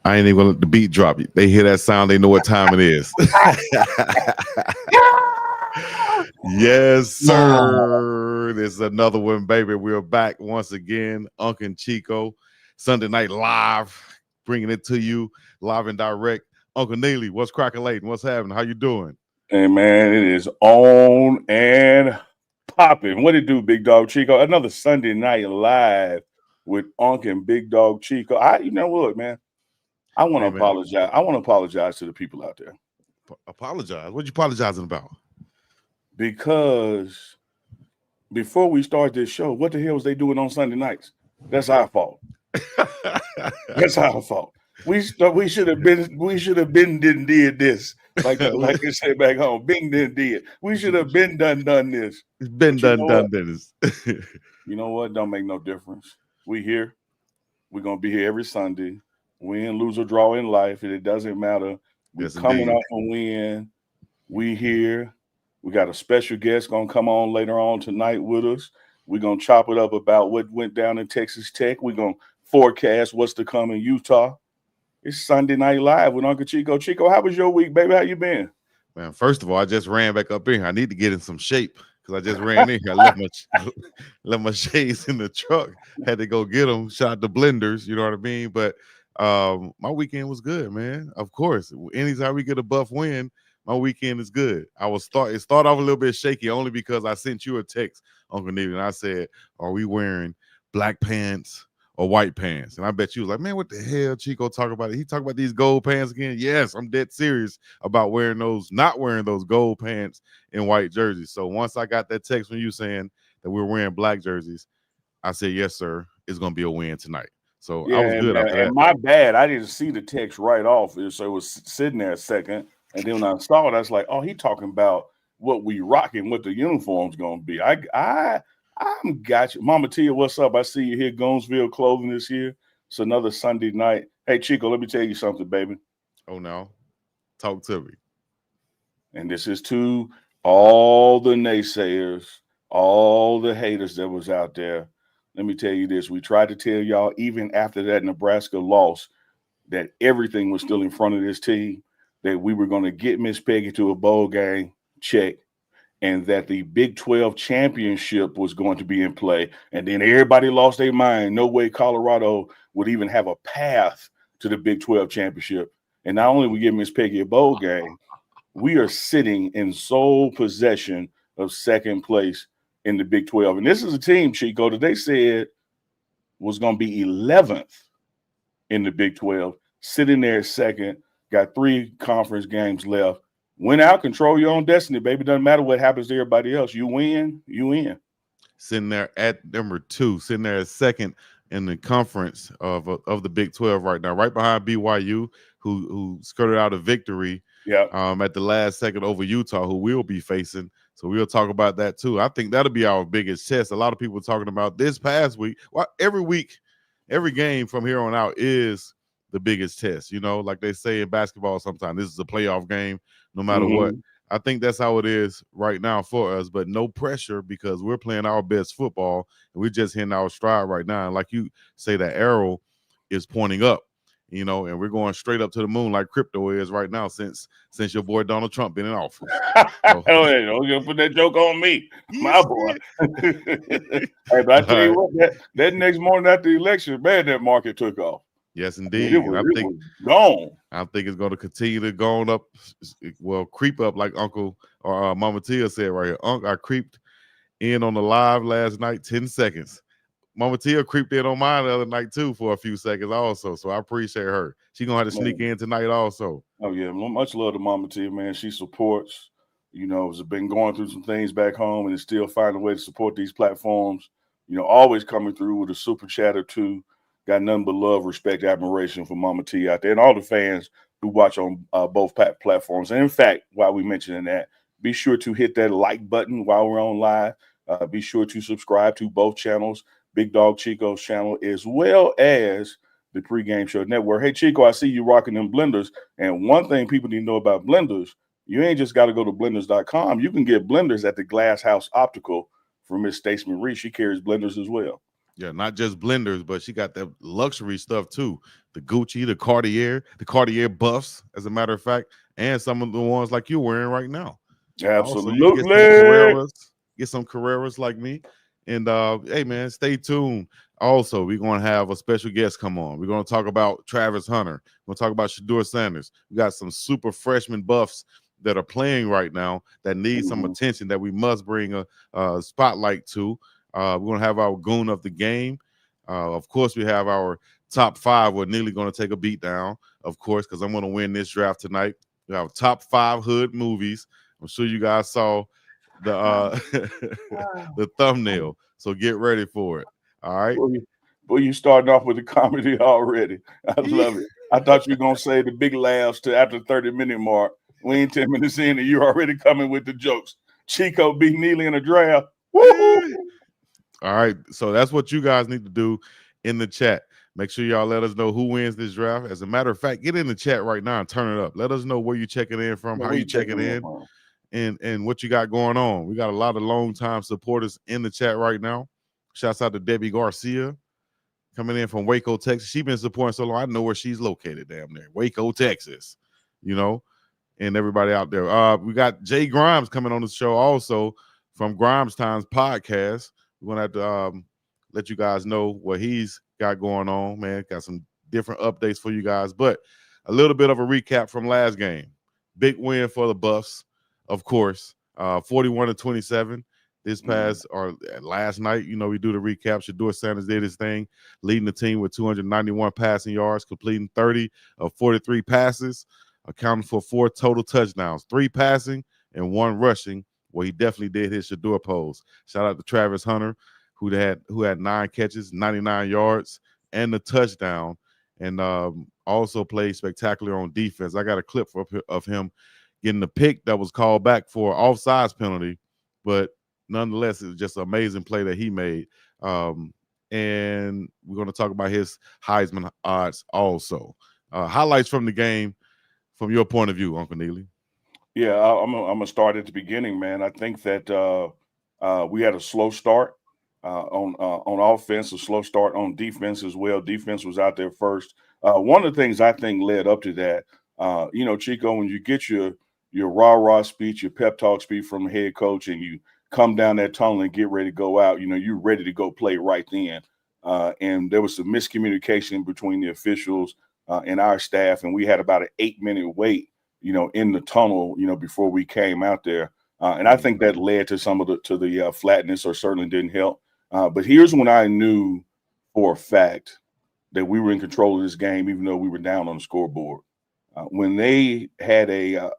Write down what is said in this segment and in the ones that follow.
I ain't even gonna let the beat drop. They hear that sound, they know what time it is. Yes, sir. This is another one, baby. We're back once again. UNK and CHICO, Sunday Night Live, bringing it to you live and direct. Uncle Neely, what's cracking? What's happening? How you doing? Hey, man, it is on and popping. What it do, Big Dog Chico? Another Sunday Night Live with UNK and Big Dog Chico. You know what, man? I want to Hey, man. apologize. I want to apologize to the people out there Apologize. What you apologizing about? because before we start this show, what the hell was they doing on Sunday nights? That's our fault. That's our fault. We should have been did this like they said back home. Bing did. We should have been done this. It's been done business. You know what? Don't make no difference. We here. We're gonna be here every Sunday. Win, lose, or draw in life. It doesn't matter. We're coming off a win. We here. We got a special guest gonna come on later on tonight with us. We're gonna chop it up about what went down in Texas Tech. We're gonna forecast what's to come in Utah. It's Sunday Night Live with Uncle Chico. Chico, how was your week, baby? How you been? Man, first of all, I just ran back up in here. I need to get in some shape because I just ran in here. I left my shades in the truck. Had to go get them. Shot the blenders. You know what I mean? But my weekend was good, man. Of course, anytime we get a buff win, my weekend is good. It started off a little bit shaky only because I sent you a text, Uncle Neil, and I said, "Are we wearing black pants or white pants?" And I bet you was like, "Man, what the hell, Chico talk about it? He talk about these gold pants again?" Yes, I'm dead serious about not wearing those gold pants and white jerseys. So once I got that text from you saying that we're wearing black jerseys, I said, "Yes, sir. It's gonna be a win tonight." So Yeah, I was good after that. and my bad. I didn't see the text right off, so it was sitting there a second, and then when I saw it, I was like, "Oh, he talking about what we rocking, what the uniform's gonna be." I'm got you, Mama Tia. What's up? I see you here, Gonesville Clothing this year. It's another Sunday night. Hey, Chico, let me tell you something, baby. Oh no, talk to me. And this is to all the naysayers, all the haters that was out there. Let me tell you this. We tried to tell y'all, even after that Nebraska loss, that everything was still in front of this team, that we were going to get Miss Peggy to a bowl game, check, and that the Big 12 championship was going to be in play. And then everybody lost their mind. No way Colorado would even have a path to the Big 12 championship. And not only we give Miss Peggy a bowl game, we are sitting in sole possession of second place in the Big 12. And this is a team, Chico, that they said was going to be 11th in the Big 12, sitting there at second, got 3 conference games left. Win out, control your own destiny, baby. Doesn't matter what happens to everybody else. You win, you win. Sitting there at number 2, sitting there at second in the conference of the Big 12 right now, right behind BYU, who skirted out a victory at the last second over Utah, who we'll be facing. So we'll talk about that too. I think that'll be our biggest test. A lot of people talking about this past week. Well, every week, every game from here on out is the biggest test. You know, like they say in basketball sometimes, this is a playoff game, no matter what. I think that's how it is right now for us, but no pressure because we're playing our best football and we're just hitting our stride right now. And like you say, that arrow is pointing up, you know, and we're going straight up to the moon like crypto is right now since your boy Donald Trump been in office. So, don't you put that joke on me, my boy. Hey, but I tell you what, that next morning after the election, man, that market took off. Yes, indeed. It was gone. I think it's going to continue to go on up, well, creep up like Uncle or Mama Tia said right here. I creeped in on the live last night, 10 seconds. Mama Tia creeped in on mine the other night too for a few seconds also. So I appreciate her. She's going to have to sneak in tonight also. Oh, yeah. Much love to Mama Tia, man. She supports, you know, has been going through some things back home and is still finding a way to support these platforms. You know, always coming through with a super chat or two. Got nothing but love, respect, admiration for Mama T out there and all the fans who watch on both platforms. And in fact, while we're mentioning that, be sure to hit that like button while we're on live. Be sure to subscribe to both channels, Big Dog Chico's channel, as well as the Pregame Show Network. Hey, Chico, I see you rocking them blenders. And one thing people need to know about blenders, you ain't just got to go to blenders.com. You can get blenders at the Glass House Optical from Miss Stacey Marie. She carries blenders as well. Yeah, not just blenders, but she got that luxury stuff too. The Gucci, the Cartier buffs, as a matter of fact, and some of the ones like you're wearing right now. Also, you can Absolutely. get some Carreras like me. And hey man, stay tuned. Also, we're gonna have a special guest come on. We're gonna talk about Travis Hunter. We're gonna talk about Shedeur Sanders. We got some super freshman buffs that are playing right now that need some attention that we must bring a spotlight to. We're gonna have our goon of the game. Of course, we have our top 5. We're nearly gonna take a beat down, of course, because I'm gonna win this draft tonight. We have top 5 hood movies. I'm sure you guys saw the the thumbnail, so get ready for it. All right. Boy, you starting off with the comedy already. I love it. I thought you were gonna say the big laughs to after 30-minute mark. We ain't 10 minutes in, and you're already coming with the jokes. Chico beat Neely in a draft. Woo-hoo! All right, so that's what you guys need to do in the chat. Make sure y'all let us know who wins this draft. As a matter of fact, get in the chat right now and turn it up. Let us know where you checking in from, how you checking in, and what you got going on. We got a lot of long-time supporters in the chat right now. Shouts out to Debbie Garcia coming in from Waco, Texas. She's been supporting so long. I know where she's located, damn near Waco, Texas. You know, and everybody out there. We got Jay Grimes coming on the show also from Grimes Times Podcast. We're gonna have to let you guys know what he's got going on, man. Got some different updates for you guys, but a little bit of a recap from last game. Big win for the Buffs, of course. 41-27 this past or last night. You know, we do the recap. Shedeur Sanders did his thing, leading the team with 291 passing yards, completing 30 of 43 passes, accounting for 4 total touchdowns, 3 passing and 1 rushing. Well, he definitely did his Shedeur pose. Shout out to Travis Hunter, who had 9 catches, 99 yards, and the touchdown, and also played spectacular on defense. I got a clip of him getting the pick that was called back for offsides penalty, but nonetheless, it was just an amazing play that he made. And we're going to talk about his Heisman odds also. Highlights from the game from your point of view, Uncle Neely. Yeah, I'm gonna start at the beginning, man. I think that we had a slow start on offense, a slow start on defense as well. Defense was out there first. One of the things I think led up to that, you know, Chico, when you get your rah-rah speech, your pep talk speech from the head coach, and you come down that tunnel and get ready to go out, you know, you're ready to go play right then. And there was some miscommunication between the officials and our staff, and we had about an 8-minute wait, you know, in the tunnel, you know, before we came out there. And I think that led to some of the flatness, or certainly didn't help. But here's when I knew for a fact that we were in control of this game, even though we were down on the scoreboard. When they had a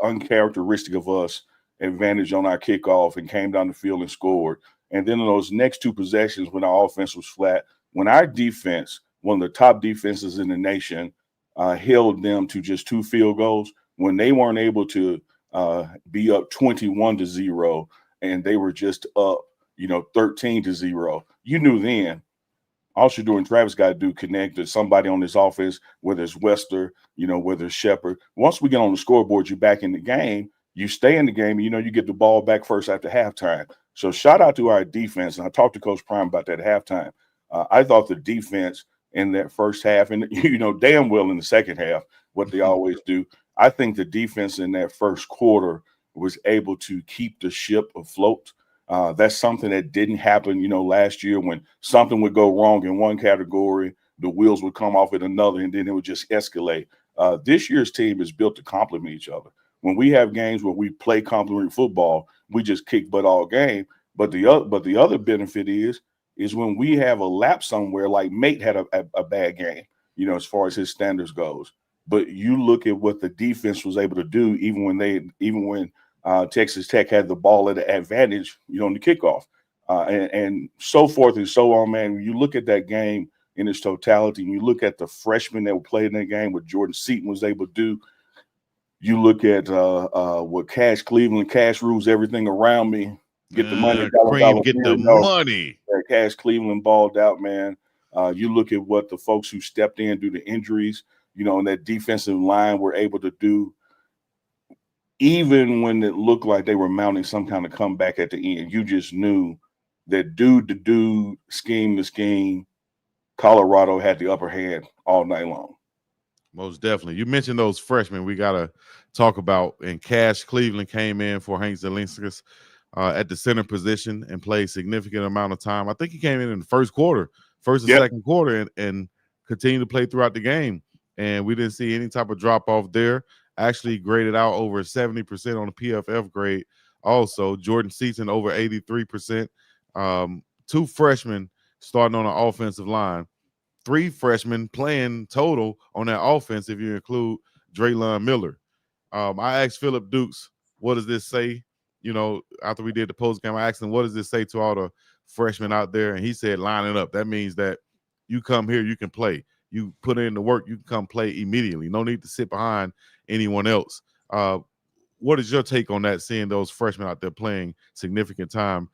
uncharacteristic of us advantage on our kickoff and came down the field and scored, and then in those next 2 possessions when our offense was flat, when our defense, one of the top defenses in the nation, held them to just 2 field goals, when they weren't able to be up 21-0 and they were just up, you know, 13-0, you knew then all Shedeur and Travis got to do connect to somebody on this offense, whether it's Wester, you know, whether it's Shepard. Once we get on the scoreboard, you're back in the game. You stay in the game, and you know you get the ball back first after halftime. So shout out to our defense. And I talked to Coach Prime about that at halftime. I thought the defense in that first half, and you know damn well in the second half, what they always do. I think the defense in that first quarter was able to keep the ship afloat. That's something that didn't happen, you know, last year when something would go wrong in one category, the wheels would come off in another, and then it would just escalate. This year's team is built to complement each other. When we have games where we play complementary football, we just kick butt all game. But the other benefit is when we have a lapse somewhere, like Mate had a bad game, you know, as far as his standards goes. But you look at what the defense was able to do, even when Texas Tech had the ball at an advantage, you know, in the kickoff, and so forth and so on, man. When you look at that game in its totality, and you look at the freshmen that were playing in that game, what Jordan Seaton was able to do, you look at what Cash Cleveland, Cash rules everything around me, get the money, Cream, get the money. Cash Cleveland balled out, man. You look at what the folks who stepped in due to injuries, you know, and that defensive line were able to do, even when it looked like they were mounting some kind of comeback at the end. You just knew that dude to dude, scheme to scheme, Colorado had the upper hand all night long. Most definitely. You mentioned those freshmen we got to talk about. And Cash Cleveland came in for Hank Zelinskas at the center position and played significant amount of time. I think he came in the first quarter, first and second quarter, and continued to play throughout the game. And we didn't see any type of drop off there. Actually graded out over 70% on the PFF grade. Also, Jordan Seaton over 83%. Two freshmen starting on the offensive line. 3 freshmen playing total on that offense if you include Draylon Miller. I asked Phillip Dukes, what does this say? You know, after we did the post game, I asked him, what does this say to all the freshmen out there? And he said, line it up. That means that you come here, you can play. You put in the work, you can come play immediately. No need to sit behind anyone else. What is your take on that, seeing those freshmen out there playing significant time,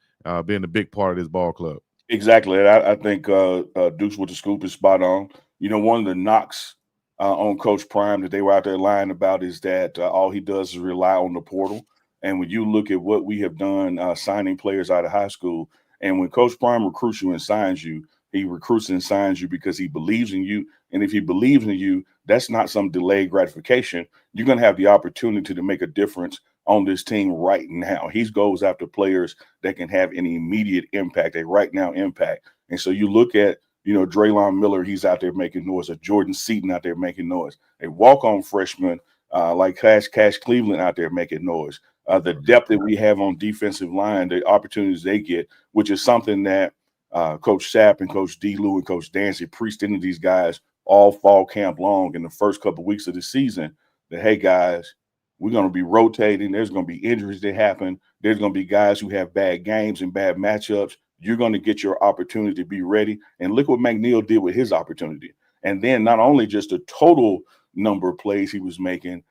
being a big part of this ball club? Exactly. I think Dukes with the scoop is spot on. You know, one of the knocks on Coach Prime that they were out there lying about is that all he does is rely on the portal. And when you look at what we have done signing players out of high school, and when Coach Prime recruits you and signs you, he recruits and signs you because he believes in you. And if he believes in you, that's not some delayed gratification. You're going to have the opportunity to make a difference on this team right now. He goes after players that can have an immediate impact, a right now impact. And so you look at, you know, Draylon Miller, he's out there making noise, or Jordan Seaton out there making noise, a walk-on freshman like Cash Cleveland out there making noise. The depth that we have on defensive line, the opportunities they get, which is something that Coach Sapp and Coach D. Lou and Coach Dancy preached into these guys all fall camp long in the first couple of weeks of the season, that, hey, guys, we're going to be rotating. There's going to be injuries that happen. There's going to be guys who have bad games and bad matchups. You're going to get your opportunity to be ready. And look what McNeil did with his opportunity. And then not only just the total number of plays he was making,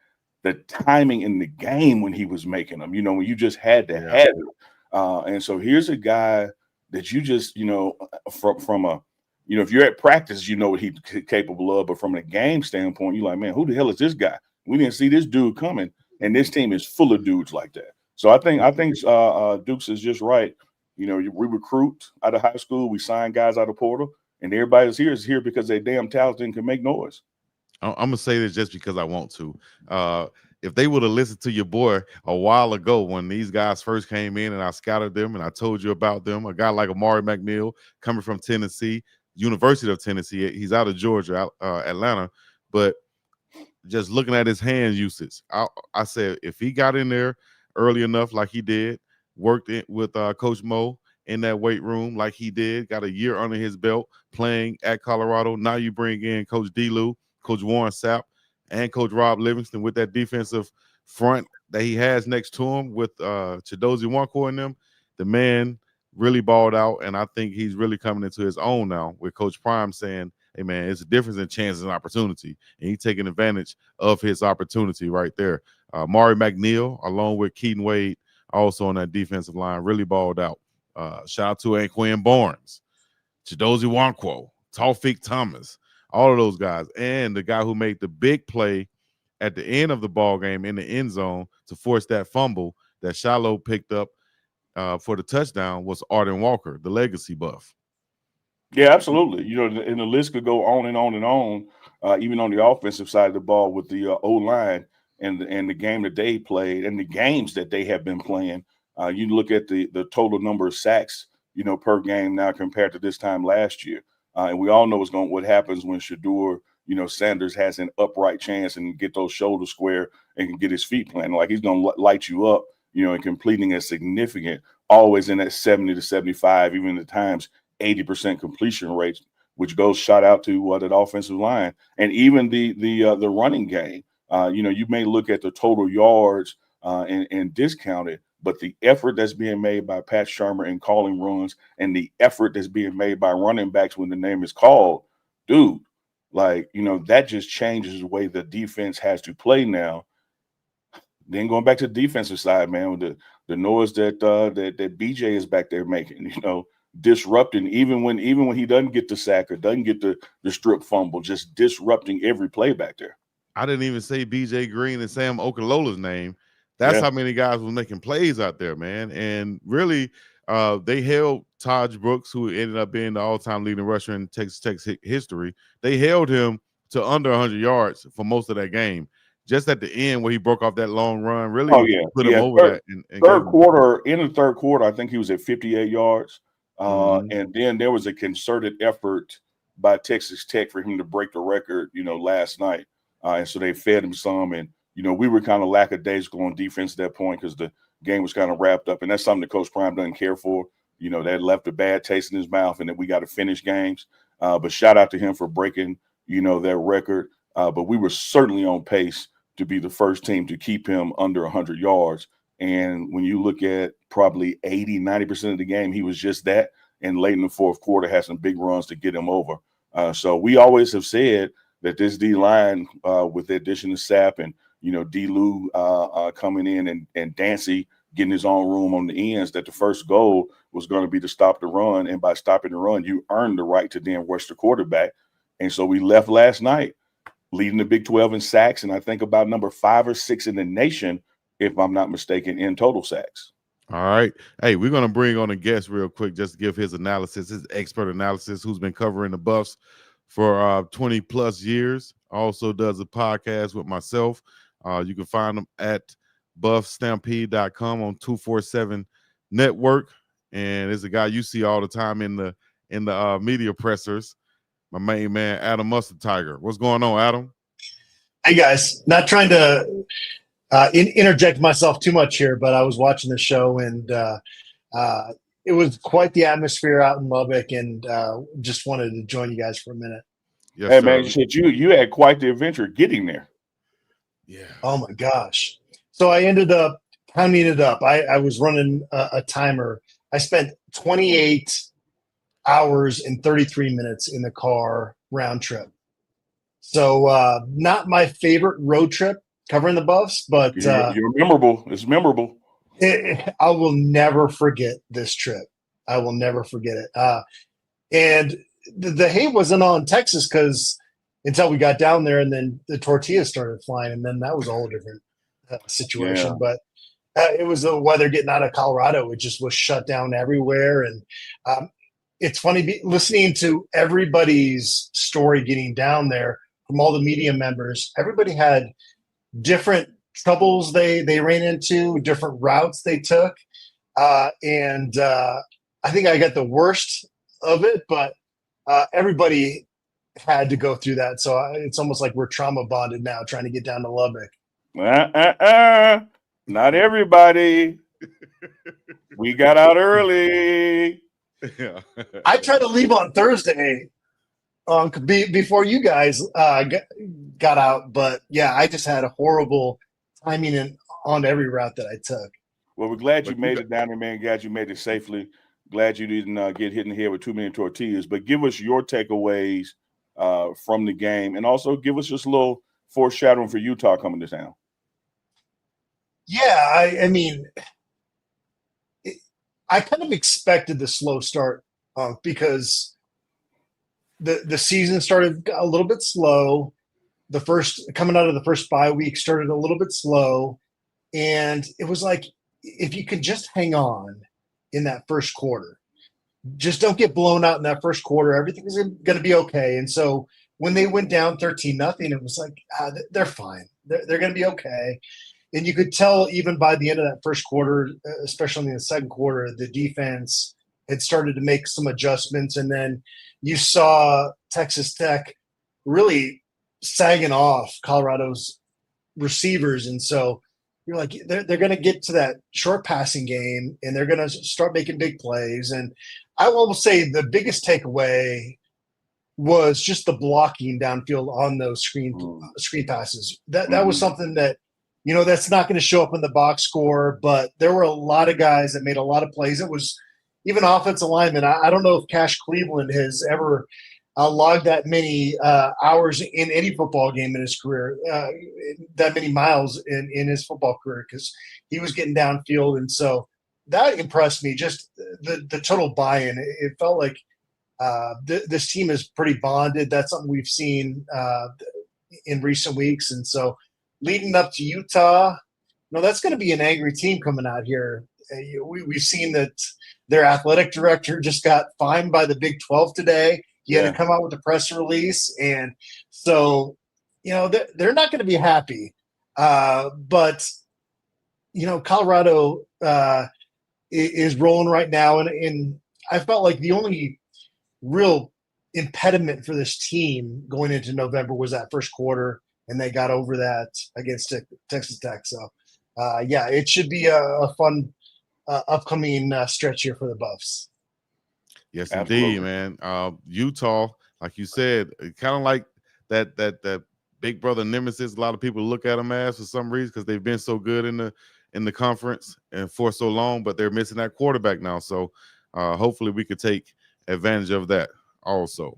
the timing in the game when he was making them, you know, when you just had to have it. And so here's a guy that you just, you know, from a, you know, if you're at practice, you know what he's capable of. But from a game standpoint, you're like, man, who the hell is this guy? We didn't see this dude coming. And this team is full of dudes like that. So I think Dukes is just right. You know, we recruit out of high school, we sign guys out of portal, and everybody is here because they damn talented and can make noise. I'm gonna say this just because I want to. If they would have listened to your boy a while ago when these guys first came in and I scouted them and I told you about them, a guy like Amari McNeil coming from Tennessee, University of Tennessee, he's out of Georgia, Atlanta, but just looking at his hand usage, I said if he got in there early enough like he did, worked in with Coach Mo in that weight room like he did, got a year under his belt playing at Colorado. Now you bring in Coach D-Lou, Coach Warren Sapp, and Coach Rob Livingston with that defensive front that he has next to him with Chidozie Nwankwo in them. The man really balled out, and I think he's really coming into his own now with Coach Prime saying, hey, man, it's a difference in chances and opportunity, and he's taking advantage of his opportunity right there. Mari McNeil, along with Keaton Wade, also on that defensive line, really balled out. Shout out to Anquan Barnes, Chidozie Nwankwo, Taufik Thomas, all of those guys, and the guy who made the big play at the end of the ball game in the end zone to force that fumble that Shiloh picked up for the touchdown was Arden Walker, the legacy buff. Yeah, absolutely. You know, and the list could go on and on and on, even on the offensive side of the ball with the O-line and the game that they played and the games that they have been playing. You look at the total number of sacks, you know, per game now compared to this time last year. And we all know what happens when Shedeur, you know, Sanders has an upright chance and get those shoulders square and can get his feet planted. Like, he's going to light you up, you know, and completing a significant, always in that 70 to 75, even at times 80% completion rates, which goes shout out to that offensive line. And even the running game. You know, you may look at the total yards and discount it, but the effort that's being made by Pat Shermer in calling runs and the effort that's being made by running backs when the name is called, dude, like, you know, that just changes the way the defense has to play now. Then going back to the defensive side, man, with the noise that BJ is back there making, you know, disrupting even when he doesn't get the sack or doesn't get the strip fumble, just disrupting every play back there. I didn't even say BJ Green and Sam Okolola's name. That's how many guys was making plays out there, man. And really, they held Taj Brooks, who ended up being the all-time leading rusher in Texas Tech's history. They held him to under 100 yards for most of that game. Just at the end where he broke off that long run, really put him over that. In the third quarter, I think he was at 58 yards. And then there was a concerted effort by Texas Tech for him to break the record, last night. And so they fed him some. And, we were kind of lackadaisical on defense at that point because the game was kind of wrapped up. And that's something that Coach Prime doesn't care for. That left a bad taste in his mouth and that we got to finish games. But shout out to him for breaking, that record. But we were certainly on pace to be the first team to keep him under 100 yards. And when you look at probably 80-90% of the game, he was just that. And late in the fourth quarter had some big runs to get him over. So we always have said that this D-line with the addition of Sapp and, D-Lou coming in and Dancy getting his own room on the ends, that the first goal was going to be to stop the run. And by stopping the run, you earned the right to then rush the quarterback. And so we left last night leading the Big 12 in sacks, and I think about number 5 or 6 in the nation, if I'm not mistaken, in total sacks. All right. Hey, we're going to bring on a guest real quick just to give his analysis, his expert analysis, who's been covering the Buffs for 20-plus years. Also does a podcast with myself. You can find him at buffstampede.com on 247 Network. And it's a guy you see all the time in the media pressers. My main man, Adam Mustard Tiger. What's going on, Adam? Hey, guys. Not trying to interject myself too much here, but I was watching the show, and it was quite the atmosphere out in Lubbock, and just wanted to join you guys for a minute. Yes, hey, sir. Man, you had quite the adventure getting there. Yeah. Oh, my gosh. So I ended up counting it up. I was running a timer. I spent 28 hours and 33 minutes in the car round trip. So not my favorite road trip covering the Buffs, but you're memorable. It's memorable. I will never forget this trip. I will never forget it. And the hate wasn't on Texas because until we got down there, and then the tortillas started flying, and then that was a whole different situation. Yeah. But it was the weather getting out of Colorado. It just was shut down everywhere, and it's funny listening to everybody's story getting down there from all the media members. Everybody had different troubles they ran into, different routes they took. And I think I got the worst of it, but everybody had to go through that. So it's almost like we're trauma bonded now trying to get down to Lubbock. Not everybody. We got out early. Yeah. I tried to leave on Thursday before you guys got out, but yeah, I just had a horrible timing on every route that I took. Well, we're glad you made it down there, man. Glad you made it safely. Glad you didn't get hit in the head with too many tortillas. But give us your takeaways from the game, and also give us just a little foreshadowing for Utah coming to town. Yeah, I mean, I kind of expected the slow start because the season started a little bit slow. Coming out of the first bye week started a little bit slow, and it was like, if you could just hang on in that first quarter, just don't get blown out in that first quarter, everything's going to be okay. And so when they went down 13-0, it was like, they're fine. They're going to be okay. And you could tell even by the end of that first quarter, especially in the second quarter, the defense had started to make some adjustments. And then you saw Texas Tech really sagging off Colorado's receivers. And so you're like, they're going to get to that short passing game, and they're going to start making big plays. And I will say the biggest takeaway was just the blocking downfield on those screen passes. That was something that, that's not going to show up in the box score, but there were a lot of guys that made a lot of plays. It was even offensive linemen. I don't know if Cash Cleveland has ever logged that many hours in any football game in his career, that many miles in his football career, because he was getting downfield. And so that impressed me, just the total buy-in. It felt like this team is pretty bonded. That's something we've seen in recent weeks. And so leading up to Utah, that's going to be an angry team coming out here. We've seen that Their athletic director just got fined by the Big 12 today. He had to come out with a press release. And so, they're not going to be happy. But, Colorado is rolling right now. And I felt like the only real impediment for this team going into November was that first quarter, and they got over that against Texas Tech. So, it should be a fun upcoming stretch here for the Buffs. Yes, Absolutely. indeed, man. Utah, like you said, kind of like that big brother nemesis. A lot of people look at them as for some reason because they've been so good in the conference and for so long, but they're missing that quarterback now. So hopefully we could take advantage of that also.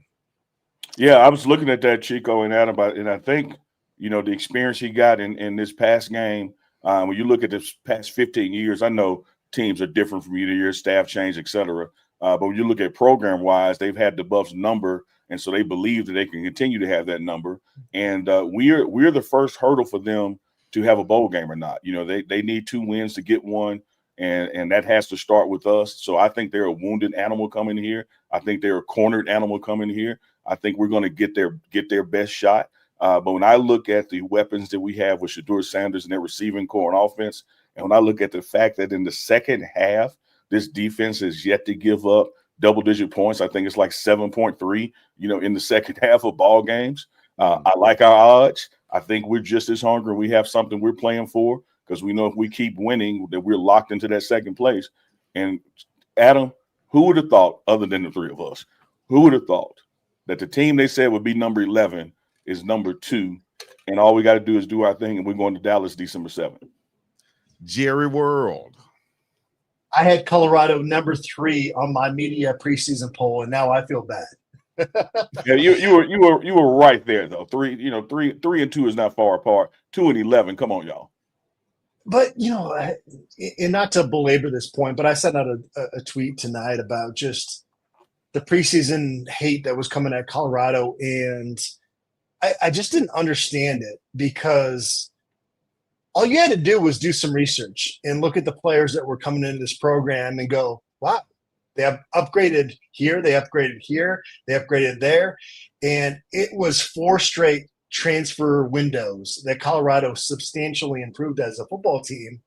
Yeah, I was looking at that, Chico and Adam, and I think the experience he got in this past game. When you look at this past 15 years, I know teams are different from year to year, staff change, et cetera. But when you look at program-wise, they've had the Buffs number, and so they believe that they can continue to have that number. And we're the first hurdle for them to have a bowl game or not. They need 2 wins to get one, and that has to start with us. So I think they're a wounded animal coming here. I think they're a cornered animal coming here. I think we're going to get their best shot. But when I look at the weapons that we have with Shedeur Sanders and their receiving core and offense, and when I look at the fact that in the second half, this defense has yet to give up double-digit points. I think it's like 7.3, in the second half of ball games. I like our odds. I think we're just as hungry. We have something we're playing for because we know if we keep winning that we're locked into that second place. And, Adam, who would have thought, other than the 3 of us, who would have thought that the team they said would be number 11 is number 2, and all we got to do is do our thing, and we're going to Dallas December 7th. Jerry World. I had Colorado number 3 on my media preseason poll, and now I feel bad. Yeah, you were right there though. 3 and 2 is not far apart. 2 and 11. Come on, y'all. But and not to belabor this point, but I sent out a tweet tonight about just the preseason hate that was coming at Colorado, and I just didn't understand it because all you had to do was do some research and look at the players that were coming into this program and go, wow, they have upgraded here, they upgraded here, they upgraded there. And it was 4 straight transfer windows that Colorado substantially improved as a football team.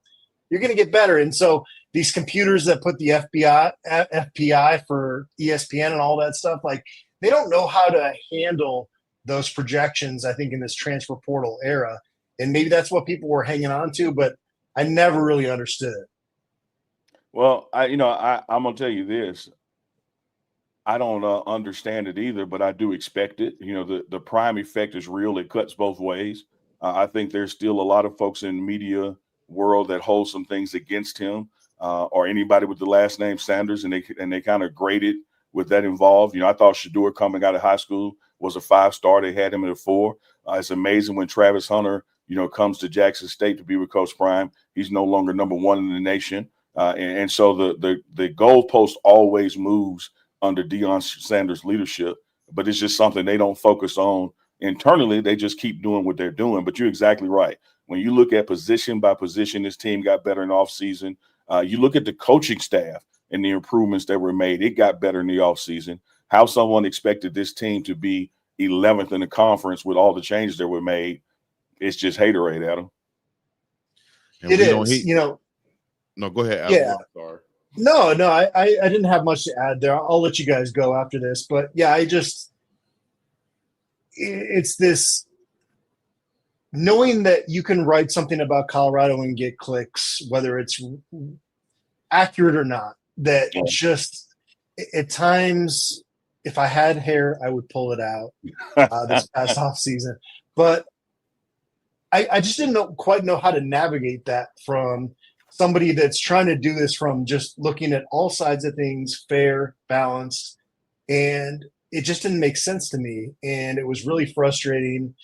You're going to get better. And so these computers that put the FPI for ESPN and all that stuff, like they don't know how to handle those projections, I think, in this transfer portal era. And maybe that's what people were hanging on to, but I never really understood it. Well, I'm going to tell you this. I don't understand it either, but I do expect it. The prime effect is real. It cuts both ways. I think there's still a lot of folks in the media world that hold some things against him or anybody with the last name Sanders, and they kind of graded with that involved. I thought Shedeur coming out of high school was a 5-star. They had him at a 4. It's amazing when Travis Hunter, comes to Jackson State to be with Coach Prime. He's no longer number 1 in the nation. And so the goalpost always moves under Deion Sanders' leadership, but it's just something they don't focus on internally. They just keep doing what they're doing. But you're exactly right. When you look at position by position, this team got better in the offseason. You look at the coaching staff and the improvements that were made. It got better in the offseason. How someone expected this team to be 11th in the conference with all the changes that were made, it's just haterade, Adam. And it is. No, go ahead, Adam. Yeah. Sorry. No, I didn't have much to add there. I'll let you guys go after this. But, yeah, it's this knowing that you can write something about Colorado and get clicks, whether it's accurate or not, that just at times, if I had hair, I would pull it out this past off season. But I just didn't quite know how to navigate that from somebody that's trying to do this from just looking at all sides of things, fair, balanced, and it just didn't make sense to me. And it was really frustrating.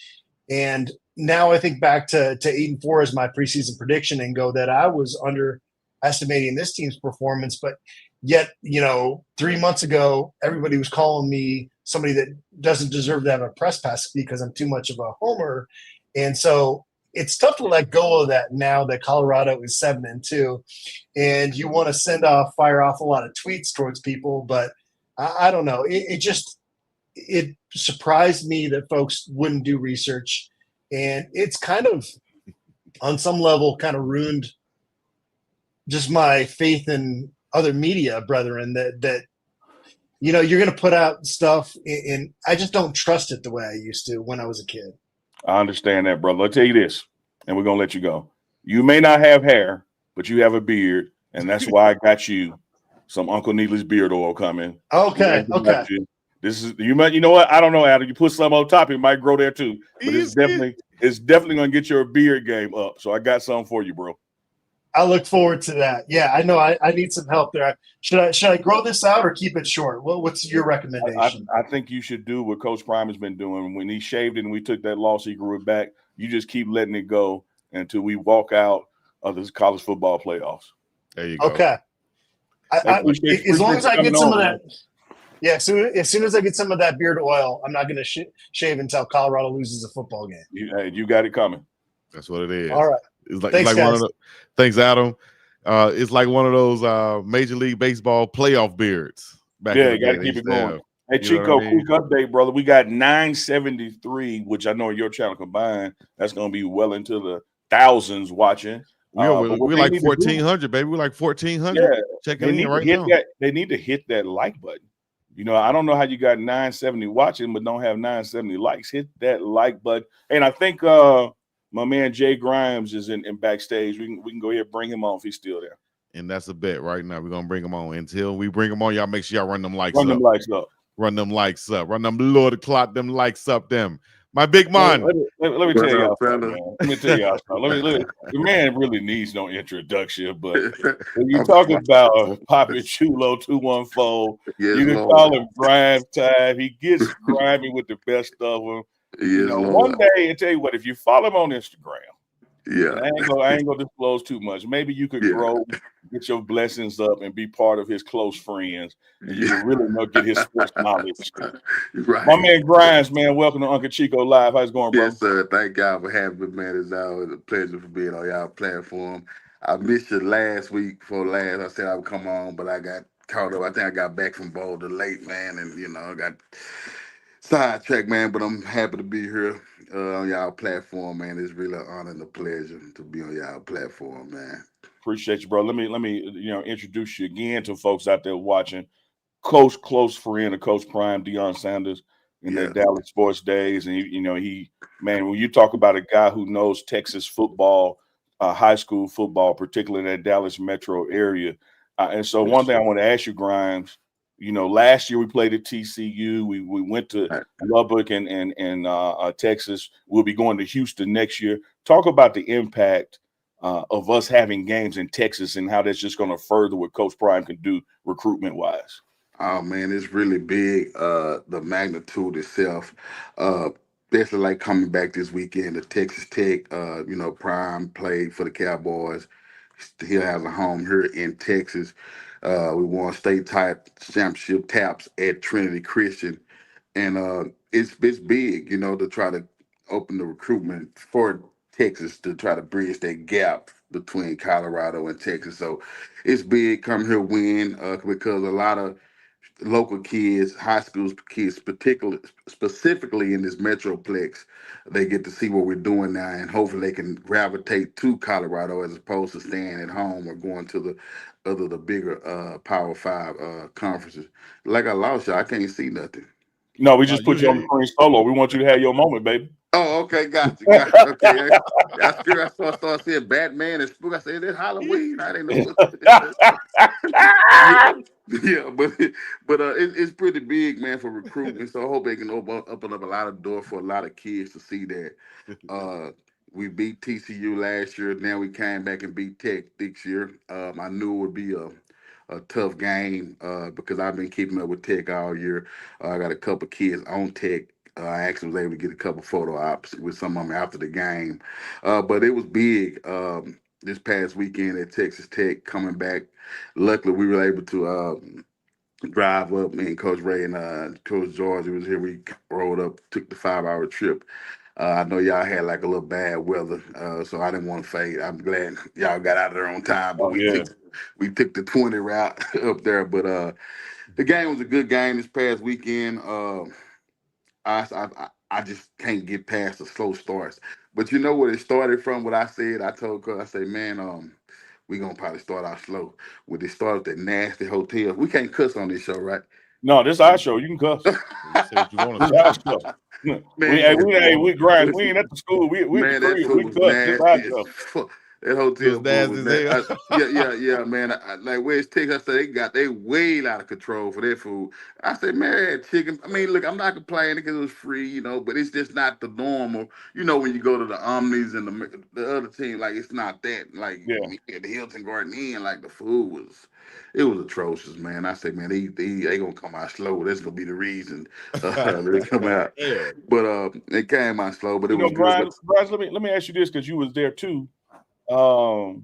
And now I think back to 8-4 as my preseason prediction and go that I was underestimating this team's performance. But yet, 3 months ago, everybody was calling me somebody that doesn't deserve to have a press pass because I'm too much of a homer. And so it's tough to let go of that now that Colorado is 7-2, and you want to fire off a lot of tweets towards people, but I don't know. It surprised me that folks wouldn't do research, and it's kind of, on some level, kind of ruined just my faith in other media brethren that you're going to put out stuff, and I just don't trust it the way I used to when I was a kid. I understand that, brother. I'll tell you this, and we're going to let you go. You may not have hair, but you have a beard, and that's why I got you some Uncle Neely's beard oil coming. Okay. This is you know what? I don't know, Adam. You put some on top, it might grow there too. But it's definitely going to get your beard game up. So I got something for you, bro. I look forward to that. Yeah, I know I need some help there. Should I grow this out or keep it short? What's your recommendation? I think you should do what Coach Prime has been doing. When he shaved it and we took that loss, he grew it back. You just keep letting it go until we walk out of this college football playoffs. There you go. Okay. As long as I get some of that. Yeah, so as soon as I get some of that beard oil, I'm not going to shave until Colorado loses a football game. You got it coming. That's what it is. All right. It's like one of the, thanks, Adam. It's like one of those Major League Baseball playoff beards. You got to keep it going. Hey, Chico, quick update, brother. We got 973, which I know your channel combined, that's going to be well into the thousands watching. We're like 1,400, baby. We're like 1,400. Yeah, checking in right now. They need to hit that like button. I don't know how you got 970 watching, but don't have 970 likes. Hit that like button. And I think my man Jay Grimes is in backstage. We can go ahead and bring him on if he's still there. And that's a bet right now. We're gonna bring him on. Until we bring him on, y'all make sure y'all run them likes up. Run them likes up. Run them Lord clock them likes up them. My big man. Let me tell y'all something, man. Let me tell y'all something. The man really needs no introduction, but when you talk about Poppy Chulo 214, you can call him Grime Time. He gets grimy with the best of them. One day, I tell you what, if you follow him on Instagram, I ain't gonna disclose too much. Maybe you could grow, get your blessings up, and be part of his close friends. And you can really get his sports knowledge. Right. My man Grimes, man, welcome to Uncle Chico Live. How's it going, bro? Yes, sir. Thank God for having me, man. It's always a pleasure for being on y'all platform. I missed you last week before last. I said I would come on, but I got caught up. I think I got back from Boulder late, man, and I got sidetracked, man. But I'm happy to be here on y'all platform, man. It's really an honor and a pleasure to be on y'all platform, man. Appreciate you, bro. Let me introduce you again to folks out there watching. Close friend of Coach Prime, Deion Sanders, in their Dallas sports days. And when you talk about a guy who knows Texas football, high school football, particularly in that Dallas metro area. And so one thing I want to ask you, Grimes, last year we played at TCU. We went to Lubbock and Texas. We'll be going to Houston next year. Talk about the impact of us having games in Texas and how that's just going to further what Coach Prime can do recruitment-wise. Oh, man, it's really big, the magnitude itself. Especially like coming back this weekend to Texas Tech. Prime played for the Cowboys. He has a home here in Texas. We won state championship taps at Trinity Christian. And it's big, to try to open the recruitment for Texas to try to bridge that gap between Colorado and Texas. So it's big, come here win, because a lot of local kids, high school kids, specifically in this metroplex, they get to see what we're doing now, and hopefully they can gravitate to Colorado as opposed to staying at home or going to the bigger Power 5 conferences. Like I lost you, I can't see nothing. No, we just put you on the screen solo. We want you to have your moment, baby. Oh, okay, gotcha. Okay, I started seeing Batman and Spook. I said, "Is it Halloween?" I didn't know. But it's pretty big, man, for recruitment. So I hope they can open up a lot of doors for a lot of kids to see that. We beat TCU last year. Now we came back and beat Tech this year. I knew it would be a tough game because I've been keeping up with Tech all year. I got a couple kids on Tech. I actually was able to get a couple photo ops with some of them after the game. But it was big this past weekend at Texas Tech coming back. Luckily, we were able to drive up. Me and Coach Ray and Coach George was here. We rolled up, took the 5-hour trip I know y'all had like a little bad weather, so I didn't want to fade. I'm glad y'all got out of there on time, but we took the 20 route up there. But the game was a good game this past weekend. I just can't get past the slow starts. But you know what it started from? What I said, I told her, I say, man, we gonna probably start out slow. When they start at that nasty hotel, we can't cuss on this show, right? No, this our show. You can cuss. You say what you want This to our say. show. Man, we grind. We ain't at the school. We at the man, that crib. food We was cuss. This our nasty as show. fuck. That It hotel was food nasty was as hell. yeah, man. Like where's Texas? I said they way out of control for their food. I said, man, chicken. I mean, look, I'm not complaining because it was free, but it's just not the normal. When you go to the Omnis and the other team, like it's not that. Like me at the Hilton Garden Inn, like the food was. It was atrocious, man. I said, man, they gonna come out slow. That's gonna be the reason they come out. Hell. But it came out slow, but it was good. Brian, let me ask you this because you was there too. I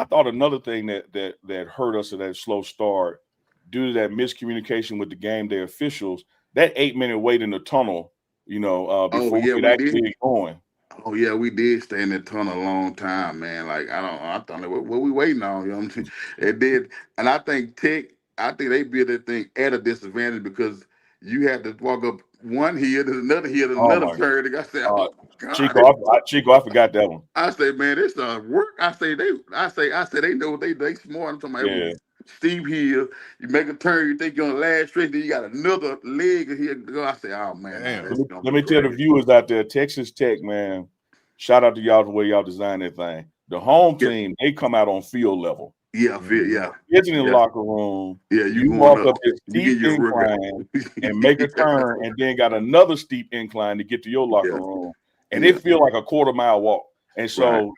thought another thing that hurt us at that slow start due to that miscommunication with the game day officials, that 8-minute wait in the tunnel, before we could actually get going. Oh yeah, we did stay in that tunnel a long time, man. Like I thought, what we waiting on? You know what I'm saying? It did, and I think they built that thing at a disadvantage because you had to walk up one hill, then another hill, then another turn. And I said, oh God, Chico, I forgot that one. I say, man, this work. I say they know they smart. I'm talking about it was steep hill. You make a turn, you think you're on the last stretch, then you got another leg here to go. I say, oh man, let me tell the viewers out there, Texas Tech, man. Shout out to y'all the way y'all designed that thing. The home team, they come out on field level. Yeah, Get in the locker room. Yeah, you walk up this steep incline and make a turn, and then got another steep incline to get to your locker room. And it feel like a quarter-mile walk. And so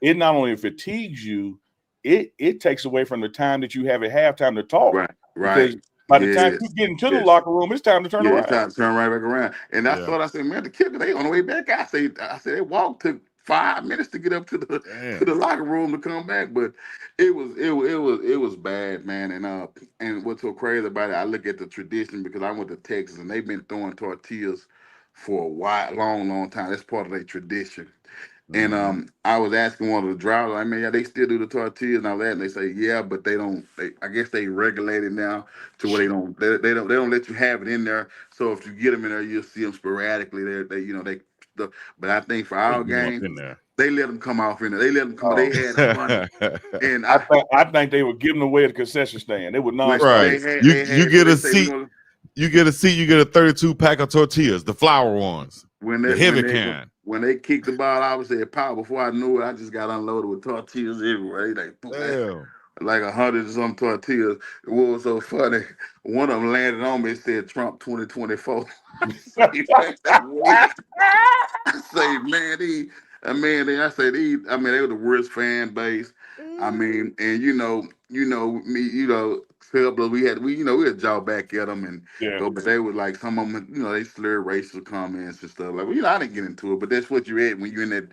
it not only fatigues you, it takes away from the time that you have at halftime to talk. Right. Because by the time you get into the locker room, it's time to turn around. It's time to turn right back around. And that's what I said, man, the kicker, they on the way back. I said they walked took 5 minutes to get up to the locker room to come back. But it was bad, man. And what's so crazy about it, I look at the tradition because I went to Texas and they've been throwing tortillas for a long time. That's part of their tradition. And I was asking one of the drivers, I mean, they still do the tortillas and all that, and they say, yeah, but they don't. I guess they regulate it now to where they don't let you have it in there. So if you get them in there, you'll see them sporadically. But I think for our game, they let them come off in there. They let them come. They had a bunch. And I think they were giving away at the concession stand. They were not right. You get a seat. You get a seat. You get a 32 pack of tortillas, the flour ones, the heavy kind. When they kicked the ball, I was at power. Before I knew it, I just got unloaded with tortillas everywhere. They like 100 or some tortillas. What was so funny? One of them landed on me. It said Trump 2024. I say, man, they were the worst fan base. I mean, and me, we had jaw back at them and go, but they were like some of them, they slurred racial comments and stuff. Like, I didn't get into it, but that's what you're at when you're in that.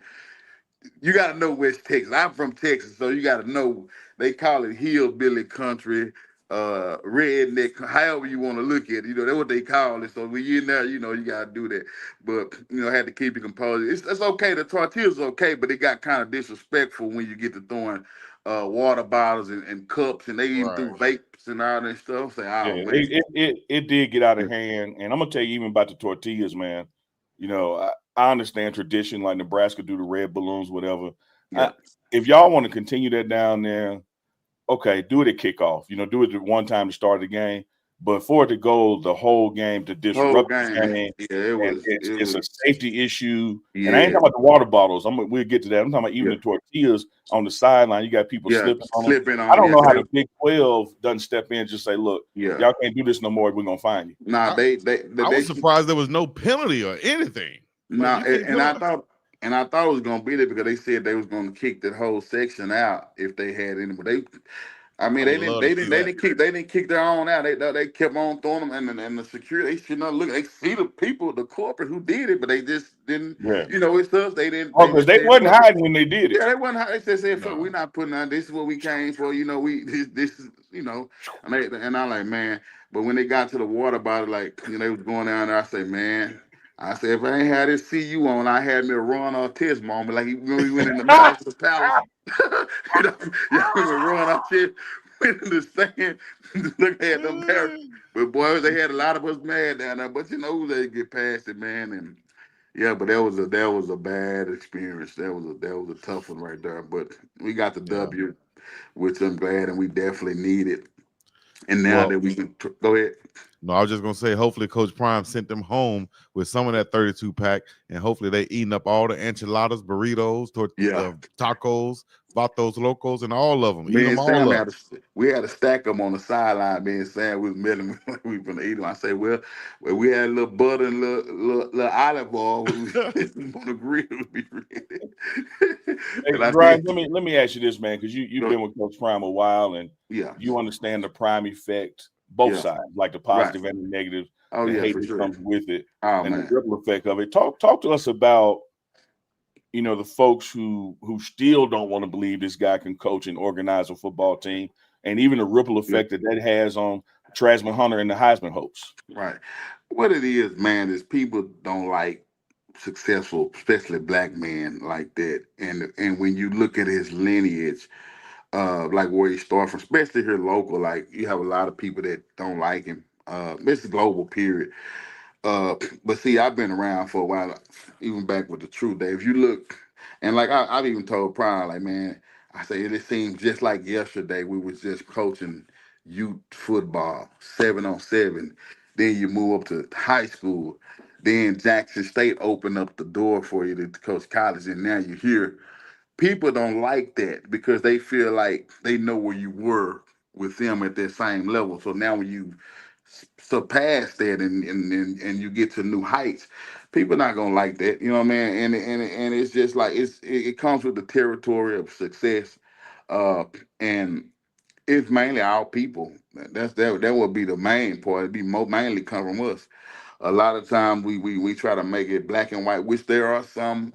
You got to know West Texas. I'm from Texas, so you got to know they call it hillbilly country, redneck, however you want to look at it. That's what they call it. So when you're in there, you got to do that. But, I had to keep your composure. It's okay. The tortillas are okay, but it got kind of disrespectful when you get to throwing water bottles and cups, and they even threw vapes and all that stuff. It did get out of hand. And I'm going to tell you even about the tortillas, man. I understand tradition, like Nebraska do the red balloons, whatever. Yeah. If y'all want to continue that down there, okay, do it at kickoff. Do it at one time to start the game. But for it to go the whole game to disrupt the game, it's a safety issue. Yeah. And I ain't talking about the water bottles. We'll get to that. I'm talking about even the tortillas on the sideline. You got people slipping on. I don't know how the Big 12 doesn't step in and just say, look, y'all can't do this no more. We're going to fine you. Nah, I was surprised there was no penalty or anything. No, and I thought it was gonna be there because they said they was gonna kick that whole section out if they had any. But they didn't kick their own out. They kept on throwing them, and the security, they should not look. They see the people, the corporate who did it, but they just didn't. It's us. They didn't. Because they wasn't hiding when they did it. Yeah, they wasn't hiding. They said, "Fuck, we're not putting on. This is what we came for. This is. And I'm like, man. But when they got to the water bottle, like they was going down there, I say, man. I said, if I ain't had this CU on, I had me a Ron Artest moment. Like when we went in the Master's Palace. you know, when Ron Artest went in the stand, look at them there. But boy, they had a lot of us mad down there. But you know, they get past it, man. And yeah, but that was a bad experience. That was a tough one right there. But we got the W, which I'm glad, and we definitely need it. And now that we can go ahead. No, I was just gonna say, hopefully Coach Prime sent them home with some of that 32 pack, and hopefully they eating up all the enchiladas, burritos, tacos, vatos locos, and all of them. Eat them all up. We had to stack them on the sideline. Me and Sam was milling. We gonna eat them. I say, well, we had a little butter and little olive oil. We on the grill. Be ready. Hey, Brian, let me ask you this, man, because you've been with Coach Prime a while, and you understand the Prime effect, both sides, like the positive and the negative. Oh, the hate for that sure. comes with it, and the ripple effect of it. Talk to us about, the folks who still don't want to believe this guy can coach and organize a football team, and even the ripple effect that has on Freshmen, Hunter, and the Heisman hopes. Right. What it is, man, is people don't like successful, especially black men like that. And when you look at his lineage, like where he started from, especially here local, like you have a lot of people that don't like him. It's a global period. But see, I've been around for a while, even back with the True Day. If you look, and like I've even told Prime, like, man, I say it seems just like yesterday we was just coaching youth football, 7-on-7. Then you move up to high school. Then Jackson State opened up the door for you to coach college, and now you're here. People don't like that because they feel like they know where you were with them at that same level. So now when you surpass that and you get to new heights, people not gonna like that. You know what I mean? And it's just like it comes with the territory of success, and it's mainly our people. That would be the main part. It'd be mainly come from us. A lot of times we try to make it black and white, which there are some